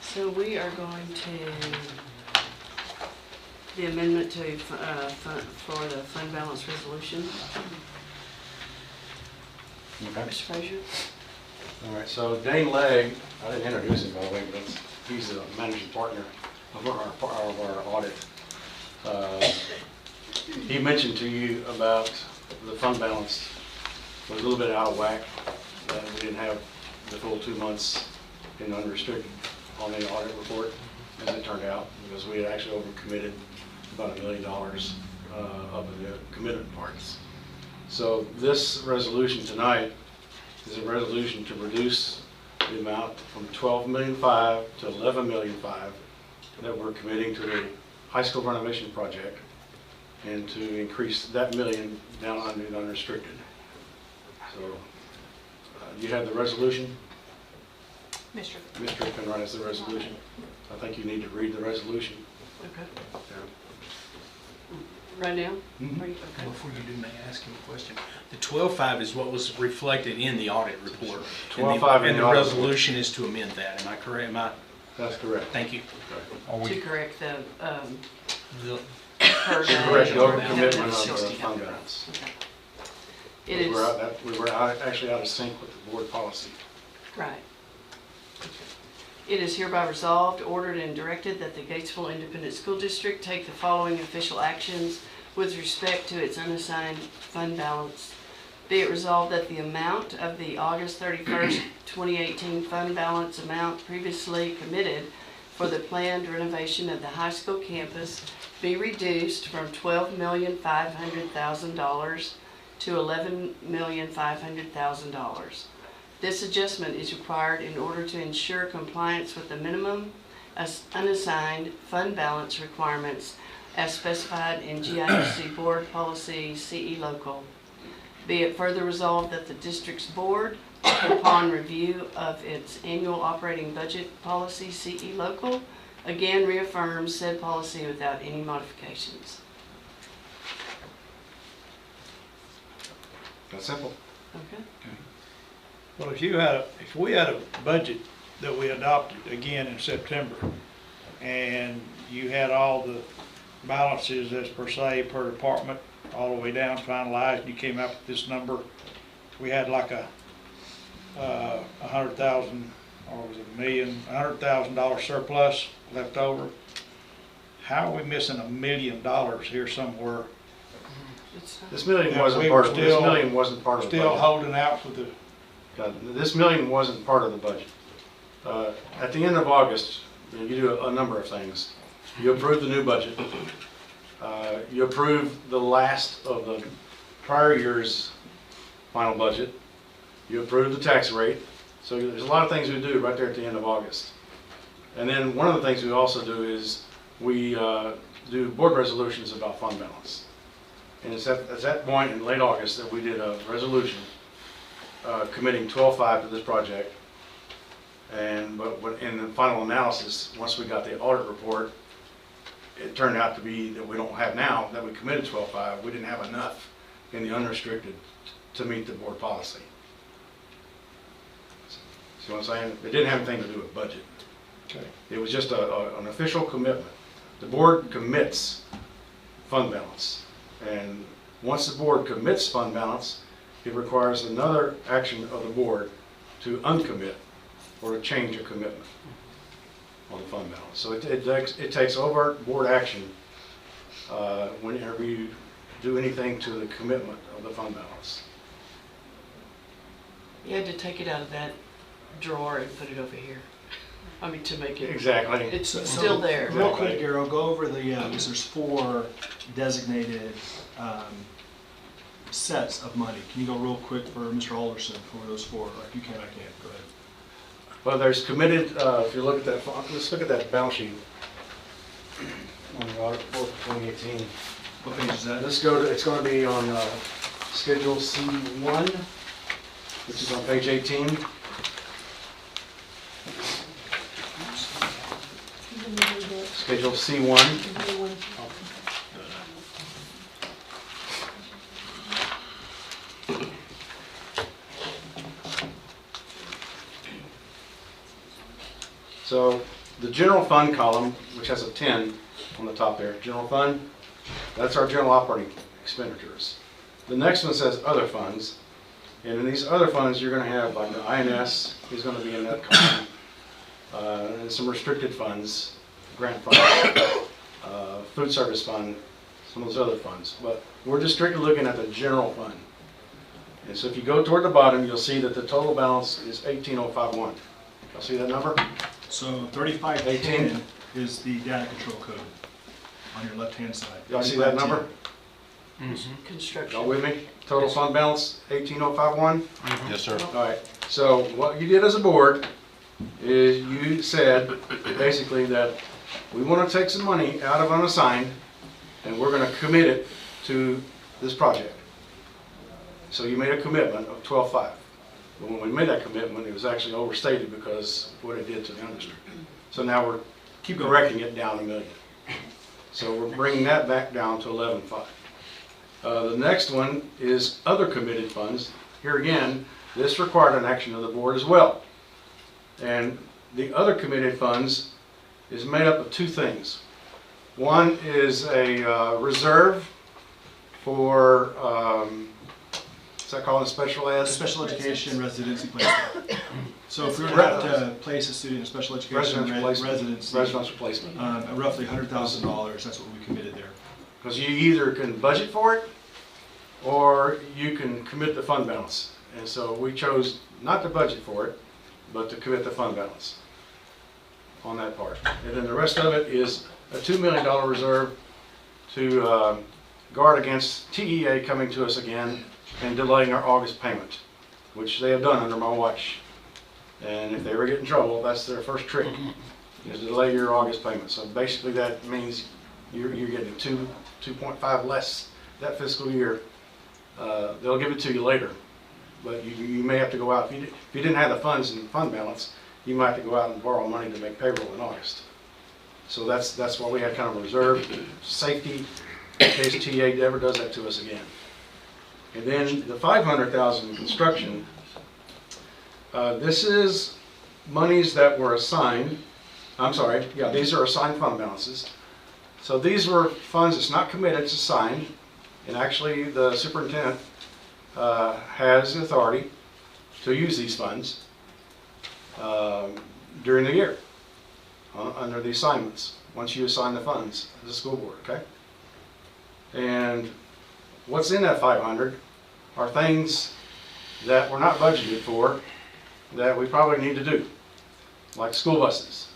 Speaker 3: So we are going to, the amendment to, for the fund balance resolution.
Speaker 12: Okay.
Speaker 3: Mr. Frazier?
Speaker 12: All right, so Dane Legg, I didn't introduce him by the way, but he's the managing partner of our audit. He mentioned to you about the fund balance was a little bit out of whack. We didn't have the full 2 months in unrestricted on the audit report, as it turned out, because we had actually overcommitted about $1 million of the commitment parts. So this resolution tonight is a resolution to reduce the amount from $12.5 million to $11.5 million that we're committing to the high school renovation project, and to increase that million down under the unrestricted. So you have the resolution.
Speaker 9: Mr.
Speaker 12: Mr. Penrod has the resolution. I think you need to read the resolution.
Speaker 3: Okay.
Speaker 12: Yeah.
Speaker 3: Right now?
Speaker 12: Mhm.
Speaker 3: Are you- okay.
Speaker 2: Before you do, may I ask you a question? The 12.5 is what was reflected in the audit report.
Speaker 12: 12.5 in
Speaker 2: And
Speaker 12: the
Speaker 2: the
Speaker 12: audit
Speaker 2: resolution is to amend that, am I correct?
Speaker 12: That's correct.
Speaker 2: Thank you.
Speaker 3: To correct the,
Speaker 2: The-
Speaker 3: per
Speaker 12: To
Speaker 3: day.
Speaker 12: correct the
Speaker 3: or
Speaker 12: overcommitment of the
Speaker 3: 60.
Speaker 12: fund balance.
Speaker 3: Okay. It is,
Speaker 12: We were actually out of sync with the board policy.
Speaker 3: right. It is hereby resolved, ordered, and directed that the Gatesville Independent School District take the following official actions with respect to its unassigned fund balance. Be it resolved that the amount of the August 31st, 2018 fund balance amount previously committed for the planned renovation of the high school campus be reduced from $12,500,000 to $11,500,000. This adjustment is required in order to ensure compliance with the minimum unassigned fund balance requirements as specified in GISD Board Policy CE Local. Be it further resolved that the district's board, upon review of its annual operating budget policy CE Local, again reaffirms said policy without any modifications.
Speaker 12: That's simple.
Speaker 3: Okay?
Speaker 13: Well, if we had a budget that we adopted again in September, and you had all the balances as per se per department, all the way down finalized, and you came up with this number, we had like a $100,000, or was it $100,000 surplus left over. How are we missing $1 million here somewhere?
Speaker 12: This million
Speaker 13: Yeah,
Speaker 12: wasn't
Speaker 13: we
Speaker 12: part
Speaker 13: were
Speaker 12: of, this
Speaker 13: still-
Speaker 12: million wasn't part of the
Speaker 13: Still
Speaker 12: budget.
Speaker 13: holding out for the,
Speaker 12: This million wasn't part of the budget. At the end of August, you do a number of things. You approve the new budget. You approve the last of the prior year's final budget. You approve the tax rate. So there's a lot of things we do right there at the end of August. And then one of the things we also do is we do board resolutions about fund balance. And it's at that point in late August that we did a resolution committing 12.5 to this project. But in the final analysis, once we got the audit report, it turned out to be that we don't have now, that we committed 12.5, we didn't have enough in the unrestricted to meet the board policy. See what I'm saying? It didn't have anything to do with budget.
Speaker 13: okay.
Speaker 12: It was just an official commitment. The board commits fund balance. And once the board commits fund balance, it requires another action of the board to uncommit or to change a commitment on the fund balance. So it takes overt board action whenever you do anything to the commitment of the fund balance.
Speaker 3: You had to take it out of that drawer and put it over here. I mean, to make it.
Speaker 12: Exactly.
Speaker 3: It's still there.
Speaker 7: Real quick, Darryl, go over the, because there's 4 designated sets of money. Can you go real quick for Mr. Alderson for those 4? Like you can, I can't. Go ahead.
Speaker 12: Well, there's committed, if you look at that, let's look at that balance sheet on the audit report for 2018.
Speaker 7: What page is that?
Speaker 12: Let's go to, it's going to be on Schedule C1, which is on page 18. Schedule C1. So the general fund column, which has a 10 on the top there, general fund, that's our general operating expenditures. The next one says other funds, and in these other funds, you're going to have like the INS is going to be in that column, and some restricted funds, grant fund, food service fund, some of those other funds. But we're just strictly looking at the general fund. And so if you go toward the bottom, you'll see that the total balance is 18,051. Y'all see that number?
Speaker 7: So 3510 is the data control code on your left-hand side.
Speaker 12: Y'all see that number?
Speaker 3: Construction.
Speaker 12: Y'all with me? Total fund balance, 18,051?
Speaker 1: Yes, sir.
Speaker 12: All right, so what you did as a board is you said basically that we want to take some money out of unassigned and we're going to commit it to this project. So you made a commitment of 12.5. But when we made that commitment, it was actually overstated because of what it did to the industry. So now we're correcting it down $1 million. So we're bringing that back down to 11.5. The next one is other committed funds. Here again, this required an action of the board as well. And the other committed funds is made up of two things. One is a reserve for, what's that called, a special ed?
Speaker 7: Special education residency placement. So if we were to have to place a student in special education residency,
Speaker 12: residential placement,
Speaker 7: roughly $100,000, that's what we committed there.
Speaker 12: because you either can budget for it or you can commit the fund balance. And so we chose not to budget for it, but to commit the fund balance on that part. And then the rest of it is a $2 million reserve to guard against TEA coming to us again and delaying our August payment, which they have done under my watch. And if they ever get in trouble, that's their first trick, is to delay your August payment. So basically that means you're getting 2.5 less that fiscal year. They'll give it to you later, but you may have to go out. If you didn't have the funds in the fund balance, you might have to go out and borrow money to make payroll in August. So that's why we had kind of a reserve safety in case TA ever does that to us again. And then the $500,000 construction, this is monies that were assigned. I'm sorry, yeah, these are assigned fund balances. So these were funds that's not committed, it's assigned. And actually the superintendent has the authority to use these funds during the year under the assignments, once you assign the funds as a school board, okay? And what's in that 500 are things that were not budgeted for that we probably need to do, like school buses,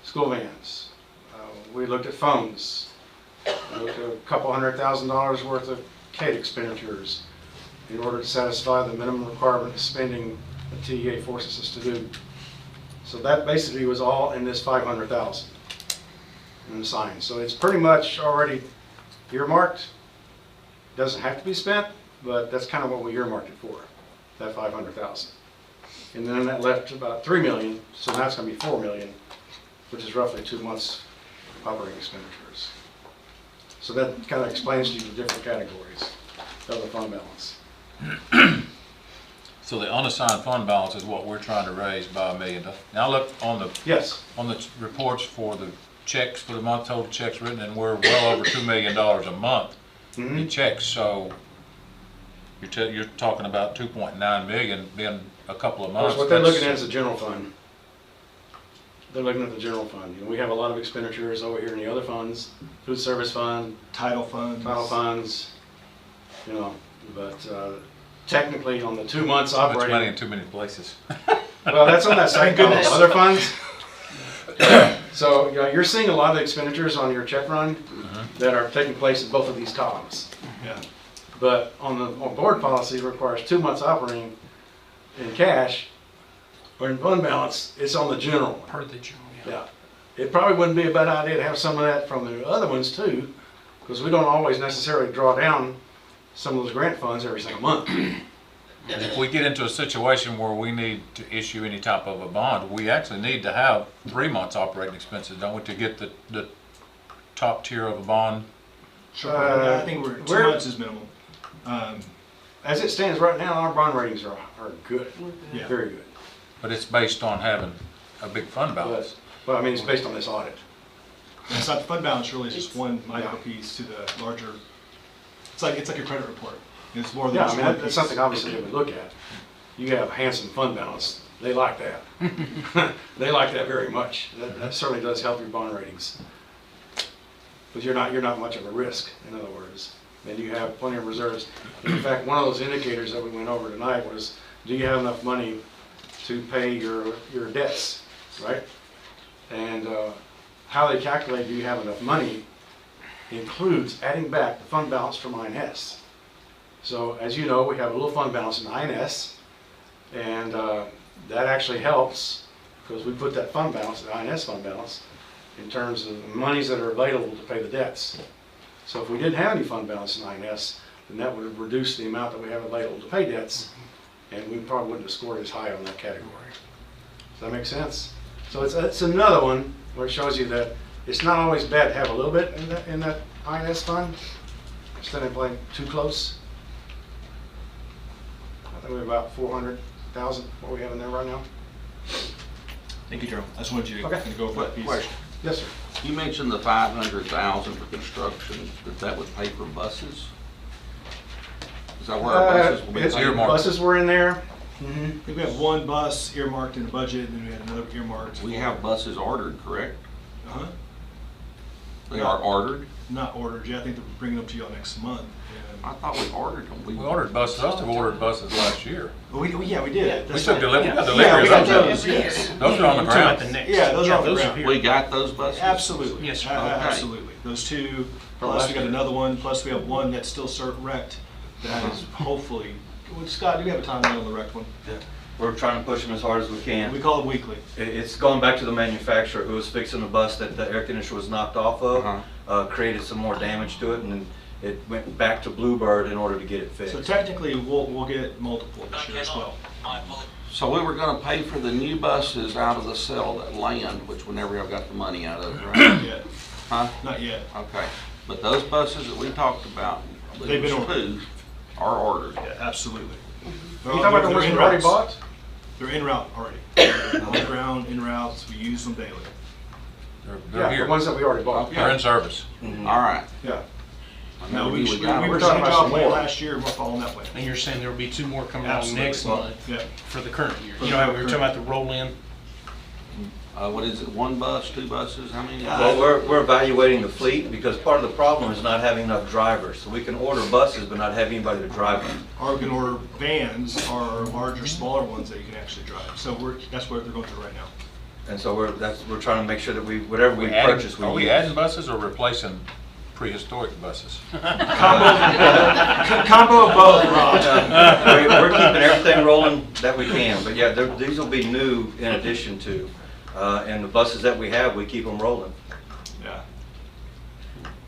Speaker 12: school vans. We looked at phones. We looked at a couple $100,000 worth of CADE expenditures in order to satisfy the minimum requirement of spending that TEA forces us to do. So that basically was all in this $500,000 in the sign. So it's pretty much already earmarked. Doesn't have to be spent, but that's kind of what we earmarked it for, that $500,000. And then that left about $3 million, so now it's going to be $4 million, which is roughly 2 months operating expenditures. So that kind of explains to you the different categories of the fund balance.
Speaker 1: So the unassigned fund balance is what we're trying to raise by $1 million. Now look on the on the reports for the checks for the month, total checks written, and we're well over $2 million a month in checks. So you're talking about 2.9 million being a couple of months.
Speaker 12: What they're looking at is the general fund. They're looking at the general fund. You know, we have a lot of expenditures over here in the other funds, food service fund,
Speaker 7: title funds,
Speaker 12: you know, but technically on the 2 months
Speaker 1: too
Speaker 12: operating.
Speaker 1: much money in too many places.
Speaker 12: Well, that's on that side column, other funds. So you know, you're seeing a lot of expenditures on your check run that are taking place in both of these columns.
Speaker 7: Yeah.
Speaker 12: But on board policy, it requires 2 months operating in cash or in fund balance. It's on the general one.
Speaker 2: Per the general,
Speaker 12: Yeah. It probably wouldn't be a bad idea to have some of that from the other ones too, because we don't always necessarily draw down some of those grant funds every single month.
Speaker 1: And if we get into a situation where we need to issue any type of a bond, we actually need to have 3 months operating expenses, don't we, to get the top tier of a bond?
Speaker 7: Sure. I think 2 months is minimal.
Speaker 12: As it stands right now, our bond ratings are good,
Speaker 7: Yeah.
Speaker 12: very good.
Speaker 1: But it's based on having a big fund balance.
Speaker 12: Well, I mean, it's based on this audit.
Speaker 7: And it's not, the fund balance really is just one micro piece to the larger, it's like a credit report. It's more than
Speaker 12: Yeah, I
Speaker 7: just
Speaker 12: mean,
Speaker 7: one
Speaker 12: that's
Speaker 7: piece.
Speaker 12: something obviously they would look at. You have handsome fund balance, they like that. They like that very much. That certainly does help your bond ratings. But you're not much of a risk, in other words. And you have plenty of reserves. In fact, one of those indicators that we went over tonight was, do you have enough money to pay your debts, right? And how they calculate do you have enough money includes adding back the fund balance from INS. So as you know, we have a little fund balance in INS, and that actually helps because we put that fund balance, the INS fund balance, in terms of the monies that are available to pay the debts. So if we didn't have any fund balance in INS, then that would have reduced the amount that we have available to pay debts, and we probably wouldn't have scored as high on that category. Does that make sense? So it's another one where it shows you that it's not always bad to have a little bit in that INS fund instead of playing too close. I think we're about 400,000 what we have in there right now.
Speaker 7: Thank you, Joe. I just wanted you to
Speaker 12: Okay.
Speaker 7: kind of go over that piece.
Speaker 5: Question.
Speaker 12: Yes, sir.
Speaker 5: You mentioned the 500,000 for construction, that would pay for buses? Is that where our buses will be
Speaker 12: It's
Speaker 5: paid?
Speaker 1: earmarked.
Speaker 12: buses were in there.
Speaker 7: I think we have one bus earmarked in the budget, and then we had another earmarked.
Speaker 5: We have buses ordered, correct?
Speaker 7: Uh-huh.
Speaker 5: They are ordered?
Speaker 7: Not ordered yet. I think they're bringing them to you all next month.
Speaker 5: I thought we ordered them.
Speaker 1: We ordered buses, I have ordered buses last year.
Speaker 7: Yeah, we did.
Speaker 1: We took delivery, we got
Speaker 7: Yeah, we
Speaker 1: deliveries
Speaker 7: got
Speaker 1: of
Speaker 7: those,
Speaker 1: those.
Speaker 7: yes.
Speaker 1: Those are on the
Speaker 2: I'm talking about
Speaker 1: ground.
Speaker 2: the next.
Speaker 7: Yeah, those are on the
Speaker 2: those
Speaker 7: ground.
Speaker 2: here.
Speaker 5: We got those buses?
Speaker 7: Absolutely.
Speaker 2: Yes, sir.
Speaker 5: Okay.
Speaker 7: Absolutely. Those two, plus
Speaker 12: last
Speaker 7: we got
Speaker 12: year.
Speaker 7: another one, plus we have one that's still wrecked that is hopefully, well, Scott, do we have a timeline on the wrecked one?
Speaker 15: We're trying to push them as hard as we can.
Speaker 7: We call it weekly.
Speaker 15: It's going back to the manufacturer who was fixing the bus that the air conditioner was knocked off of, created some more damage to it, and then it went back to Bluebird in order to get it fixed.
Speaker 7: So technically, we'll get multiple this year as well.
Speaker 5: So we were gonna pay for the new buses out of the sale that land, which we never got the money out of, right?
Speaker 7: Not yet.
Speaker 5: Huh?
Speaker 7: Not yet.
Speaker 5: Okay, but those buses that we talked about,
Speaker 7: They've been
Speaker 5: two, are ordered.
Speaker 7: Yeah, absolutely.
Speaker 12: You talking about the ones we already bought?
Speaker 7: They're en route already. On the ground, en routes, we use them daily.
Speaker 1: They're
Speaker 12: Yeah,
Speaker 1: here.
Speaker 12: the ones that we already bought.
Speaker 1: They're in service.
Speaker 5: All right.
Speaker 12: Yeah.
Speaker 5: I
Speaker 7: No,
Speaker 5: never
Speaker 7: we
Speaker 5: knew
Speaker 7: were
Speaker 5: got them.
Speaker 12: talking
Speaker 7: talking
Speaker 12: about
Speaker 7: about
Speaker 12: some
Speaker 7: plan
Speaker 12: more.
Speaker 7: last year, we're following that way.
Speaker 2: And you're saying there'll be two more coming along
Speaker 7: Absolutely.
Speaker 2: next month
Speaker 7: Yeah.
Speaker 2: for the current year?
Speaker 7: For
Speaker 2: You
Speaker 7: the
Speaker 2: know, how we were
Speaker 7: current-
Speaker 2: talking about the roll-in?
Speaker 5: What is it, one bus, two buses, how many?
Speaker 15: Well, we're evaluating the fleet because part of the problem is not having enough drivers. So we can order buses but not have anybody to drive them.
Speaker 7: Or we can order vans or larger, smaller ones that you can actually drive. So that's what they're going through right now.
Speaker 15: And so we're trying to make sure that whatever we purchase, we
Speaker 1: Are we
Speaker 15: use.
Speaker 1: adding buses or replacing prehistoric buses?
Speaker 7: Combo of both, Rob.
Speaker 15: We're keeping everything rolling that we can, but yeah, these will be new in addition to, and the buses that we have, we keep them rolling.
Speaker 7: Yeah.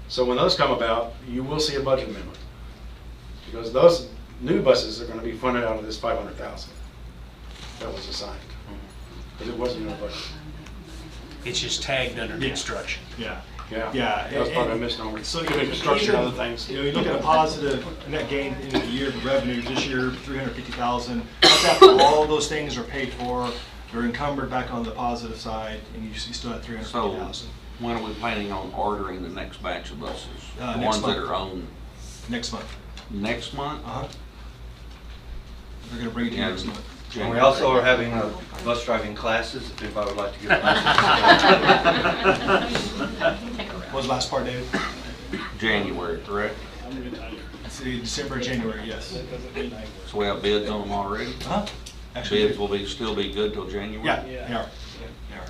Speaker 12: So when those come about, you will see a budget amendment. Because those new buses are going to be funded out of this 500,000 that was assigned. Because it wasn't in the budget.
Speaker 2: It's just tagged under construction.
Speaker 7: Yeah.
Speaker 12: Yeah.
Speaker 7: Yeah.
Speaker 12: That was probably a misnomer.
Speaker 7: So
Speaker 12: Infrastructure and other things.
Speaker 7: You know, you look at a positive net gain in the year of revenue this year, 350,000. That's after all those things are paid for. They're encumbered back on the positive side, and you still have 350,000.
Speaker 5: When are we planning on ordering the next batch of buses? The
Speaker 7: Next
Speaker 5: ones
Speaker 7: month.
Speaker 5: that are owned
Speaker 7: Next month.
Speaker 5: next month?
Speaker 7: They're going to bring it to you
Speaker 5: Yeah.
Speaker 7: next month.
Speaker 15: And we also are having bus driving classes, if anybody would like to get a license.
Speaker 7: What was the last part, David?
Speaker 5: January, correct?
Speaker 7: Let's see, December, January, yes.
Speaker 5: So we have bids on them already?
Speaker 7: Actually,
Speaker 5: Bids will still be good till January?
Speaker 7: yeah, they are. They are.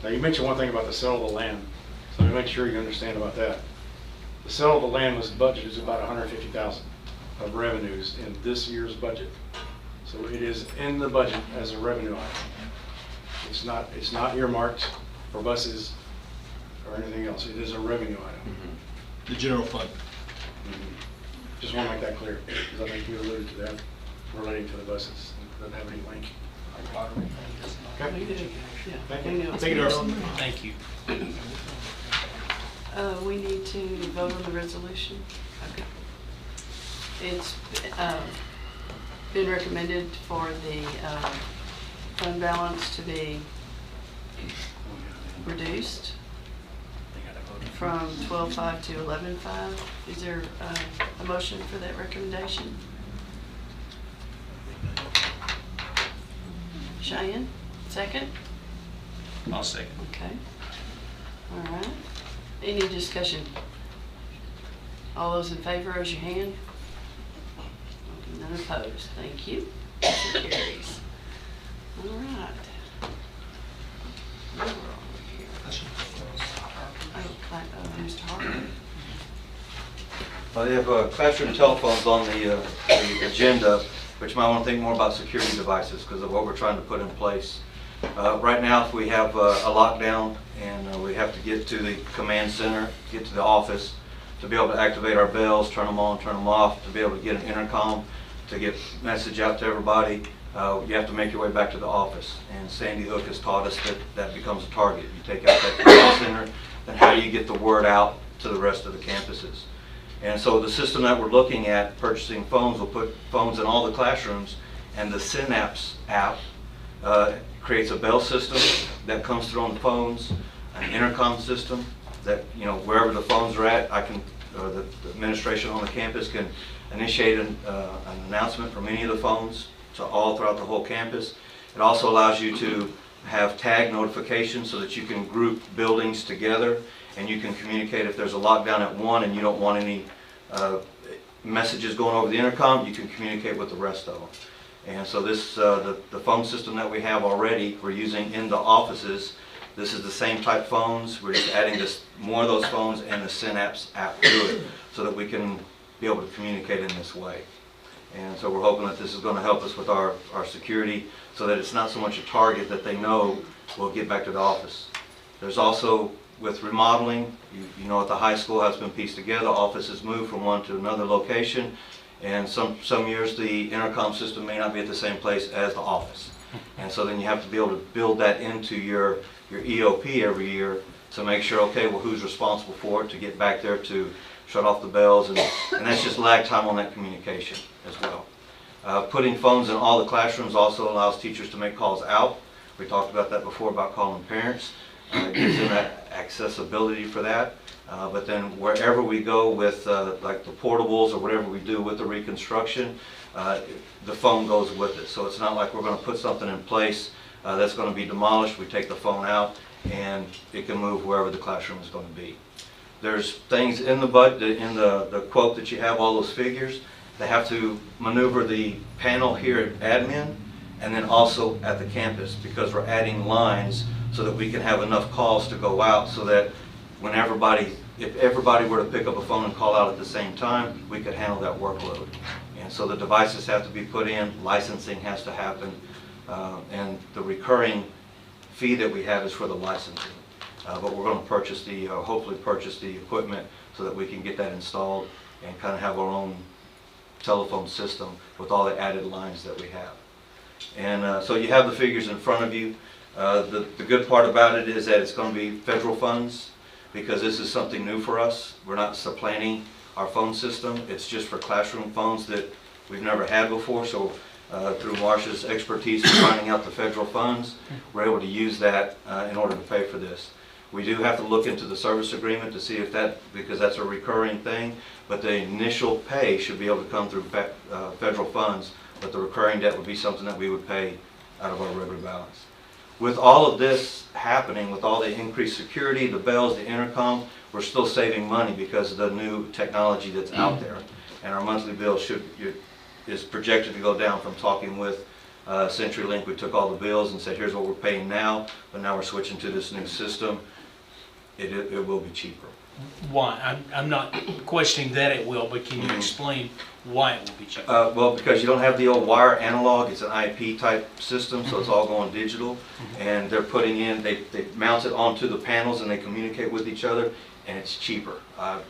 Speaker 12: Now, you mentioned one thing about the sale of the land, so let me make sure you understand about that. The sale of the land was budgeted about 150,000 of revenues in this year's budget. So it is in the budget as a revenue item. It's not earmarked for buses or anything else. It is a revenue item.
Speaker 7: The general fund.
Speaker 12: Just want to make that clear, because I think you alluded to that relating to the buses. It doesn't have any link. Okay. Thank you.
Speaker 7: Thank you, Darrell.
Speaker 2: Thank you.
Speaker 3: We need to vote on the resolution. Okay. It's been recommended for the fund balance to be reduced from 12.5 to 11.5. Is there a motion for that recommendation? Cheyenne, second?
Speaker 2: I'll second.
Speaker 3: Okay. All right. Any discussion? All those in favor, raise your hand. None opposed. Thank you. Motion carries. All right. Where are we here? Mr. Harper.
Speaker 15: They have classroom telephones on the agenda, but you might want to think more about security devices because of what we're trying to put in place. Right now, if we have a lockdown and we have to get to the command center, get to the office, to be able to activate our bells, turn them on, turn them off, to be able to get an intercom, to get message out to everybody, you have to make your way back to the office. And Sandy Hook has taught us that that becomes a target. You take out that command center, then how do you get the word out to the rest of the campuses? And so the system that we're looking at, purchasing phones, will put phones in all the classrooms, and the Synapse app creates a bell system that comes through on the phones, an intercom system that, you know, wherever the phones are at, the administration on the campus can initiate an announcement from any of the phones to all throughout the whole campus. It also allows you to have tag notifications so that you can group buildings together and you can communicate if there's a lockdown at one and you don't want any messages going over the intercom, you can communicate with the rest of them. And so this, the phone system that we have already, we're using in the offices. This is the same type phones. We're just adding more of those phones and the Synapse app to it so that we can be able to communicate in this way. And so we're hoping that this is going to help us with our security so that it's not so much a target that they know we'll get back to the office. There's also, with remodeling, you know at the high school how it's been pieced together, offices move from one to another location, and some years the intercom system may not be at the same place as the office. And so then you have to be able to build that into your EOP every year to make sure, okay, well, who's responsible for it, to get back there to shut off the bells, and that's just lag time on that communication as well. Putting phones in all the classrooms also allows teachers to make calls out. We talked about that before about calling parents. It gives them that accessibility for that. But then wherever we go with like the portables or whatever we do with the reconstruction, the phone goes with it. So it's not like we're going to put something in place that's going to be demolished. We take the phone out and it can move wherever the classroom is going to be. There's things in the the quote that you have, all those figures. They have to maneuver the panel here at admin and then also at the campus because we're adding lines so that we can have enough calls to go out so that when if everybody were to pick up a phone and call out at the same time, we could handle that workload. And so the devices have to be put in, licensing has to happen, and the recurring fee that we have is for the licensing. But we're going to purchase hopefully purchase the equipment so that we can get that installed and kind of have our own telephone system with all the added lines that we have. And so you have the figures in front of you. The good part about it is that it's going to be federal funds because this is something new for us. We're not supplanting our phone system. It's just for classroom phones that we've never had before. So through Marsha's expertise in finding out the federal funds, we're able to use that in order to pay for this. We do have to look into the service agreement to see if because that's a recurring thing, but the initial pay should be able to come through federal funds, but the recurring debt would be something that we would pay out of our regular balance. With all of this happening, with all the increased security, the bells, the intercom, we're still saving money because of the new technology that's out there. And our monthly bill is projected to go down. From talking with CenturyLink, we took all the bills and said, here's what we're paying now, but now we're switching to this new system. It will be cheaper.
Speaker 2: Why? I'm not questioning that it will, but can you explain why it will be cheaper?
Speaker 15: Well, because you don't have the old wire analog, it's an IP type system, so it's all going digital, and they're putting in, they mount it onto the panels and they communicate with each other, and it's cheaper. I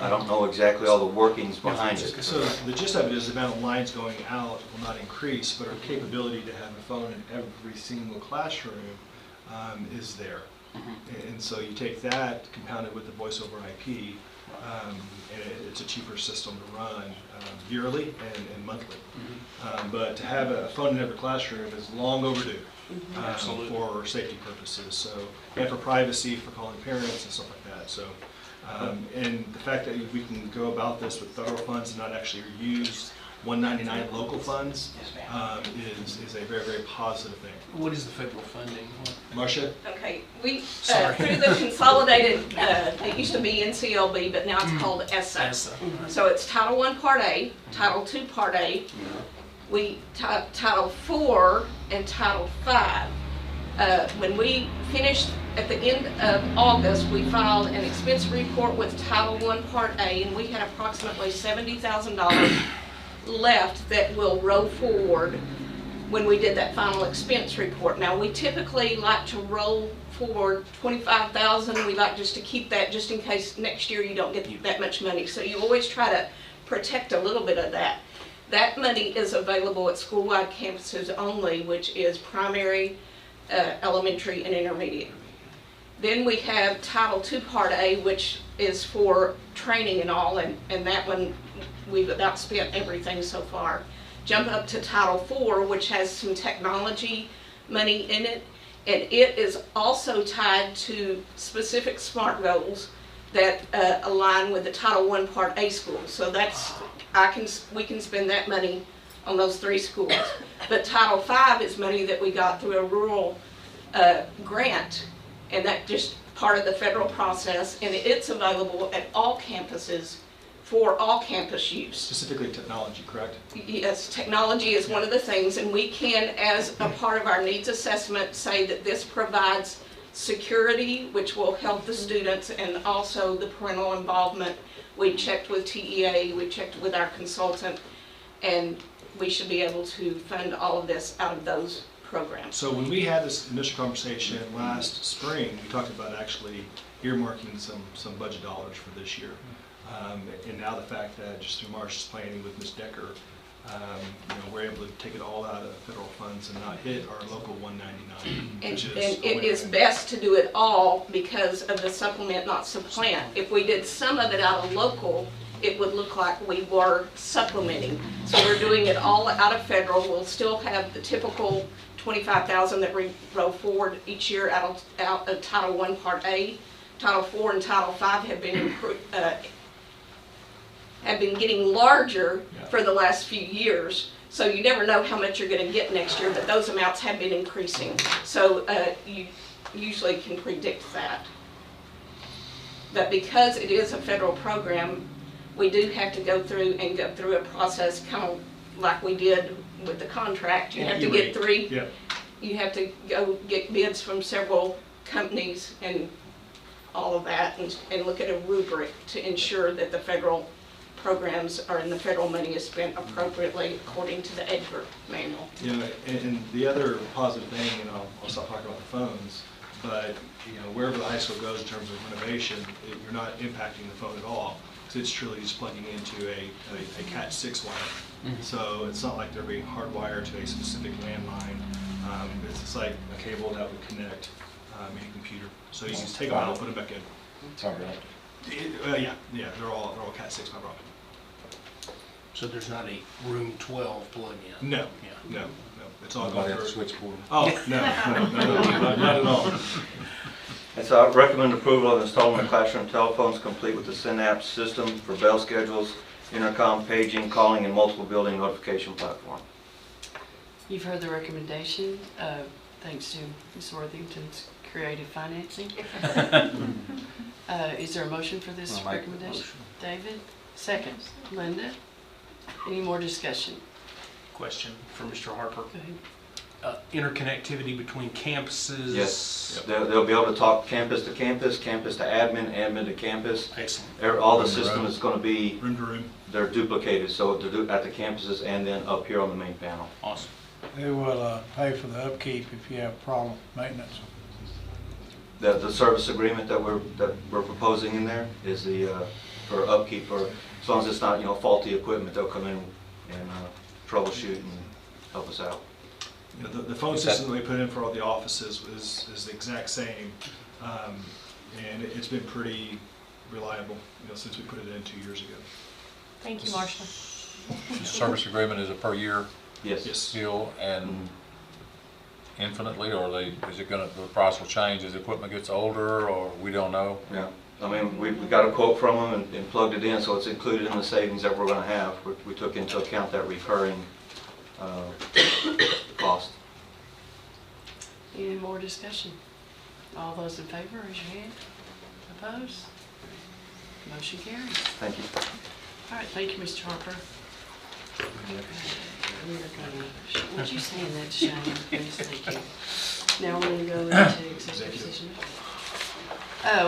Speaker 15: don't know exactly all the workings behind it.
Speaker 7: So the gist of it is the amount of lines going out will not increase, but our capability to have a phone in every single classroom is there. And so you take that compounded with the voice over IP, and it's a cheaper system to run yearly and monthly. But to have a phone in every classroom is long overdue. For safety purposes, so, and for privacy, for calling parents and stuff like that. So, and the fact that we can go about this with federal funds and not actually use 199 local funds is a very, very positive thing.
Speaker 2: What is the federal funding?
Speaker 7: Marcia?
Speaker 16: Okay, we,
Speaker 2: Sorry.
Speaker 16: through the consolidated, it used to be NCLB, but now it's called ESSA.
Speaker 2: ESSA.
Speaker 16: So it's Title I Part A, Title II Part A, Title IV and Title V. When we finished at the end of August, we filed an expense report with Title I Part A, and we had approximately $70,000 left that will roll forward when we did that final expense report. Now, we typically like to roll forward $25,000. We like just to keep that just in case next year you don't get that much money. So you always try to protect a little bit of that. That money is available at school-wide campuses only, which is primary, elementary, and intermediate. Then we have Title II Part A, which is for training and all, and that one we've about spent everything so far. Jump up to Title IV, which has some technology money in it, and it is also tied to specific SMART goals that align with the Title I Part A schools. So that's, we can spend that money on those 3 schools. But Title V is money that we got through a rural grant, and that just part of the federal process, and it's available at all campuses for all campus use.
Speaker 7: Specifically technology, correct?
Speaker 16: Yes, technology is one of the things, and we can, as a part of our needs assessment, say that this provides security, which will help the students, and also the parental involvement. We checked with TEA, we checked with our consultant, and we should be able to fund all of this out of those programs.
Speaker 7: So when we had this initial conversation last spring, we talked about actually earmarking some budget dollars for this year. And now the fact that just through Marcia's planning with Ms. Decker, we're able to take it all out of federal funds and not hit our local 199.
Speaker 16: And it is best to do it all because of the supplement, not supplant. If we did some of it out of local, it would look like we were supplementing. So we're doing it all out of federal. We'll still have the typical $25,000 that we roll forward each year out of Title I Part A. Title IV and Title V have been getting larger for the last few years. So you never know how much you're going to get next year, but those amounts have been increasing. So you usually can predict that. But because it is a federal program, we do have to go through a process kind of like we did with the contract. You have to get 3.
Speaker 7: Yeah.
Speaker 16: You have to go get bids from several companies and all of that, and look at a rubric to ensure that the federal programs and the federal money is spent appropriately according to the EDGAR manual.
Speaker 7: And the other positive thing, and I'll stop talking about the phones, but wherever the high school goes in terms of renovation, you're not impacting the phone at all. So it's truly just plugging into a Cat 6 line. So it's not like they're being hardwired to a specific landline. It's just like a cable that would connect any computer. So you can just take them out and put them back in.
Speaker 1: It's all right.
Speaker 7: Yeah, they're all Cat 6 fiber optic.
Speaker 2: So there's not a room 12 plug-in?
Speaker 7: No, no. It's all
Speaker 1: Nobody
Speaker 7: going
Speaker 1: at the
Speaker 7: through.
Speaker 1: switchboard.
Speaker 7: Oh, no, not at all.
Speaker 15: And so I recommend approval of installing the classroom telephones complete with the Synapse system for bell schedules, intercom, paging, calling, and multiple building notification platform.
Speaker 3: You've heard the recommendation, thanks to Ms. Worthington's creative financing. Is there a motion for this
Speaker 1: I'll make the
Speaker 3: recommendation?
Speaker 1: motion.
Speaker 3: David, second. Linda, any more discussion?
Speaker 2: Question for Mr. Harper.
Speaker 3: Go ahead.
Speaker 2: Interconnectivity between campuses?
Speaker 15: Yes, they'll be able to talk campus to campus, campus to admin, admin to campus.
Speaker 2: Excellent.
Speaker 15: All the system is going to be,
Speaker 7: Room to room.
Speaker 15: they're duplicated, so to do at the campuses and then up here on the main panel.
Speaker 2: Awesome.
Speaker 13: They will pay for the upkeep if you have problem maintenance.
Speaker 15: The service agreement that we're proposing in there is for upkeep, for as long as it's not faulty equipment, they'll come in and troubleshoot and help us out.
Speaker 7: The phone system that we put in for all the offices is the exact same, and it's been pretty reliable since we put it in 2 years ago.
Speaker 6: Thank you, Marcia.
Speaker 1: service agreement is a per year
Speaker 15: Yes.
Speaker 1: deal and infinitely, or is it gonna, the price will change as the equipment gets older, or we don't know?
Speaker 15: Yeah, I mean, we got a quote from them and plugged it in, so it's included in the savings that we're gonna have. We took into account that recurring cost.
Speaker 3: Any more discussion? All those in favor, raise your hand. Opposed? Motion carries.
Speaker 15: Thank you.
Speaker 3: All right, thank you, Mr. Harper. Would you say that, Shane? Please, thank you. Now we're going to go into executive session.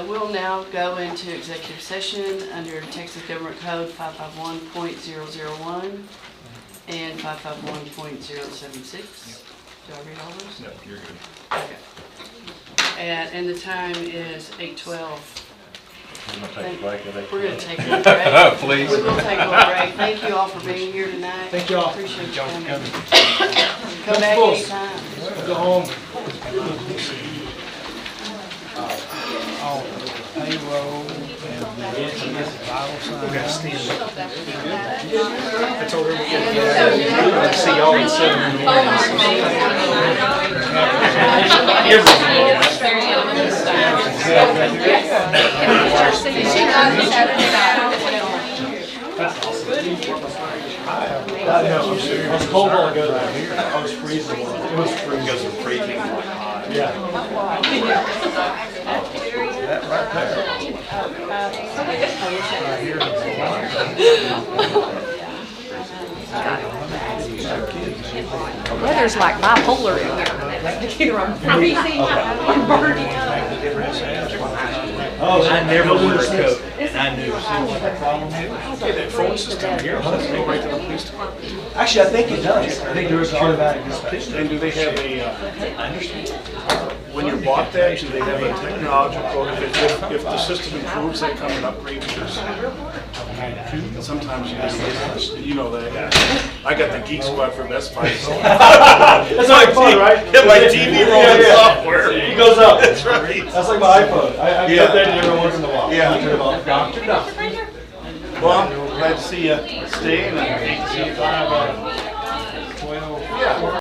Speaker 3: We'll now go into executive session under Texas Government Code 551.001 and 551.076. Do I read all those?
Speaker 7: No, you're good.
Speaker 3: Okay. And the time is 8:12.
Speaker 1: We're gonna take a break at 8.
Speaker 3: We're going to take a little break.
Speaker 1: Please.
Speaker 3: We will take a little break. Thank you all for being here tonight.
Speaker 13: Thank you all.
Speaker 3: Appreciate you
Speaker 13: Y'all for
Speaker 3: coming.
Speaker 13: coming.
Speaker 3: Come back anytime.
Speaker 13: Go home. All the payroll and the vital signs.
Speaker 7: We're gonna stand up. I told her we're gonna see y'all in 7 in the I was cold while ago. I was freezing. It was freezing. Because of freezing. Yeah. That right
Speaker 6: The weather's like bipolar in here. Either I'm freezing or I'm burning up.
Speaker 7: Oh, I never wore a coat, and I knew what the problem is. Hey, that phone system here, let's go right to the police department. Actually, I think it does. I think there is an automatic inspection.
Speaker 17: And do they have when you bought that, do they have a technological, if the system improves, they come and upgrade yours? Sometimes you know that. I got the Geek Squad for Best Buy.
Speaker 7: That's like fun, right?
Speaker 17: Like TV rolling software.
Speaker 7: It goes up.
Speaker 17: That's right.
Speaker 7: That's like my iPhone. I put that in every once in a while.
Speaker 17: Yeah.
Speaker 7: Doctor.
Speaker 17: Well, I'm glad to see you staying and hate to see you 12. Yeah.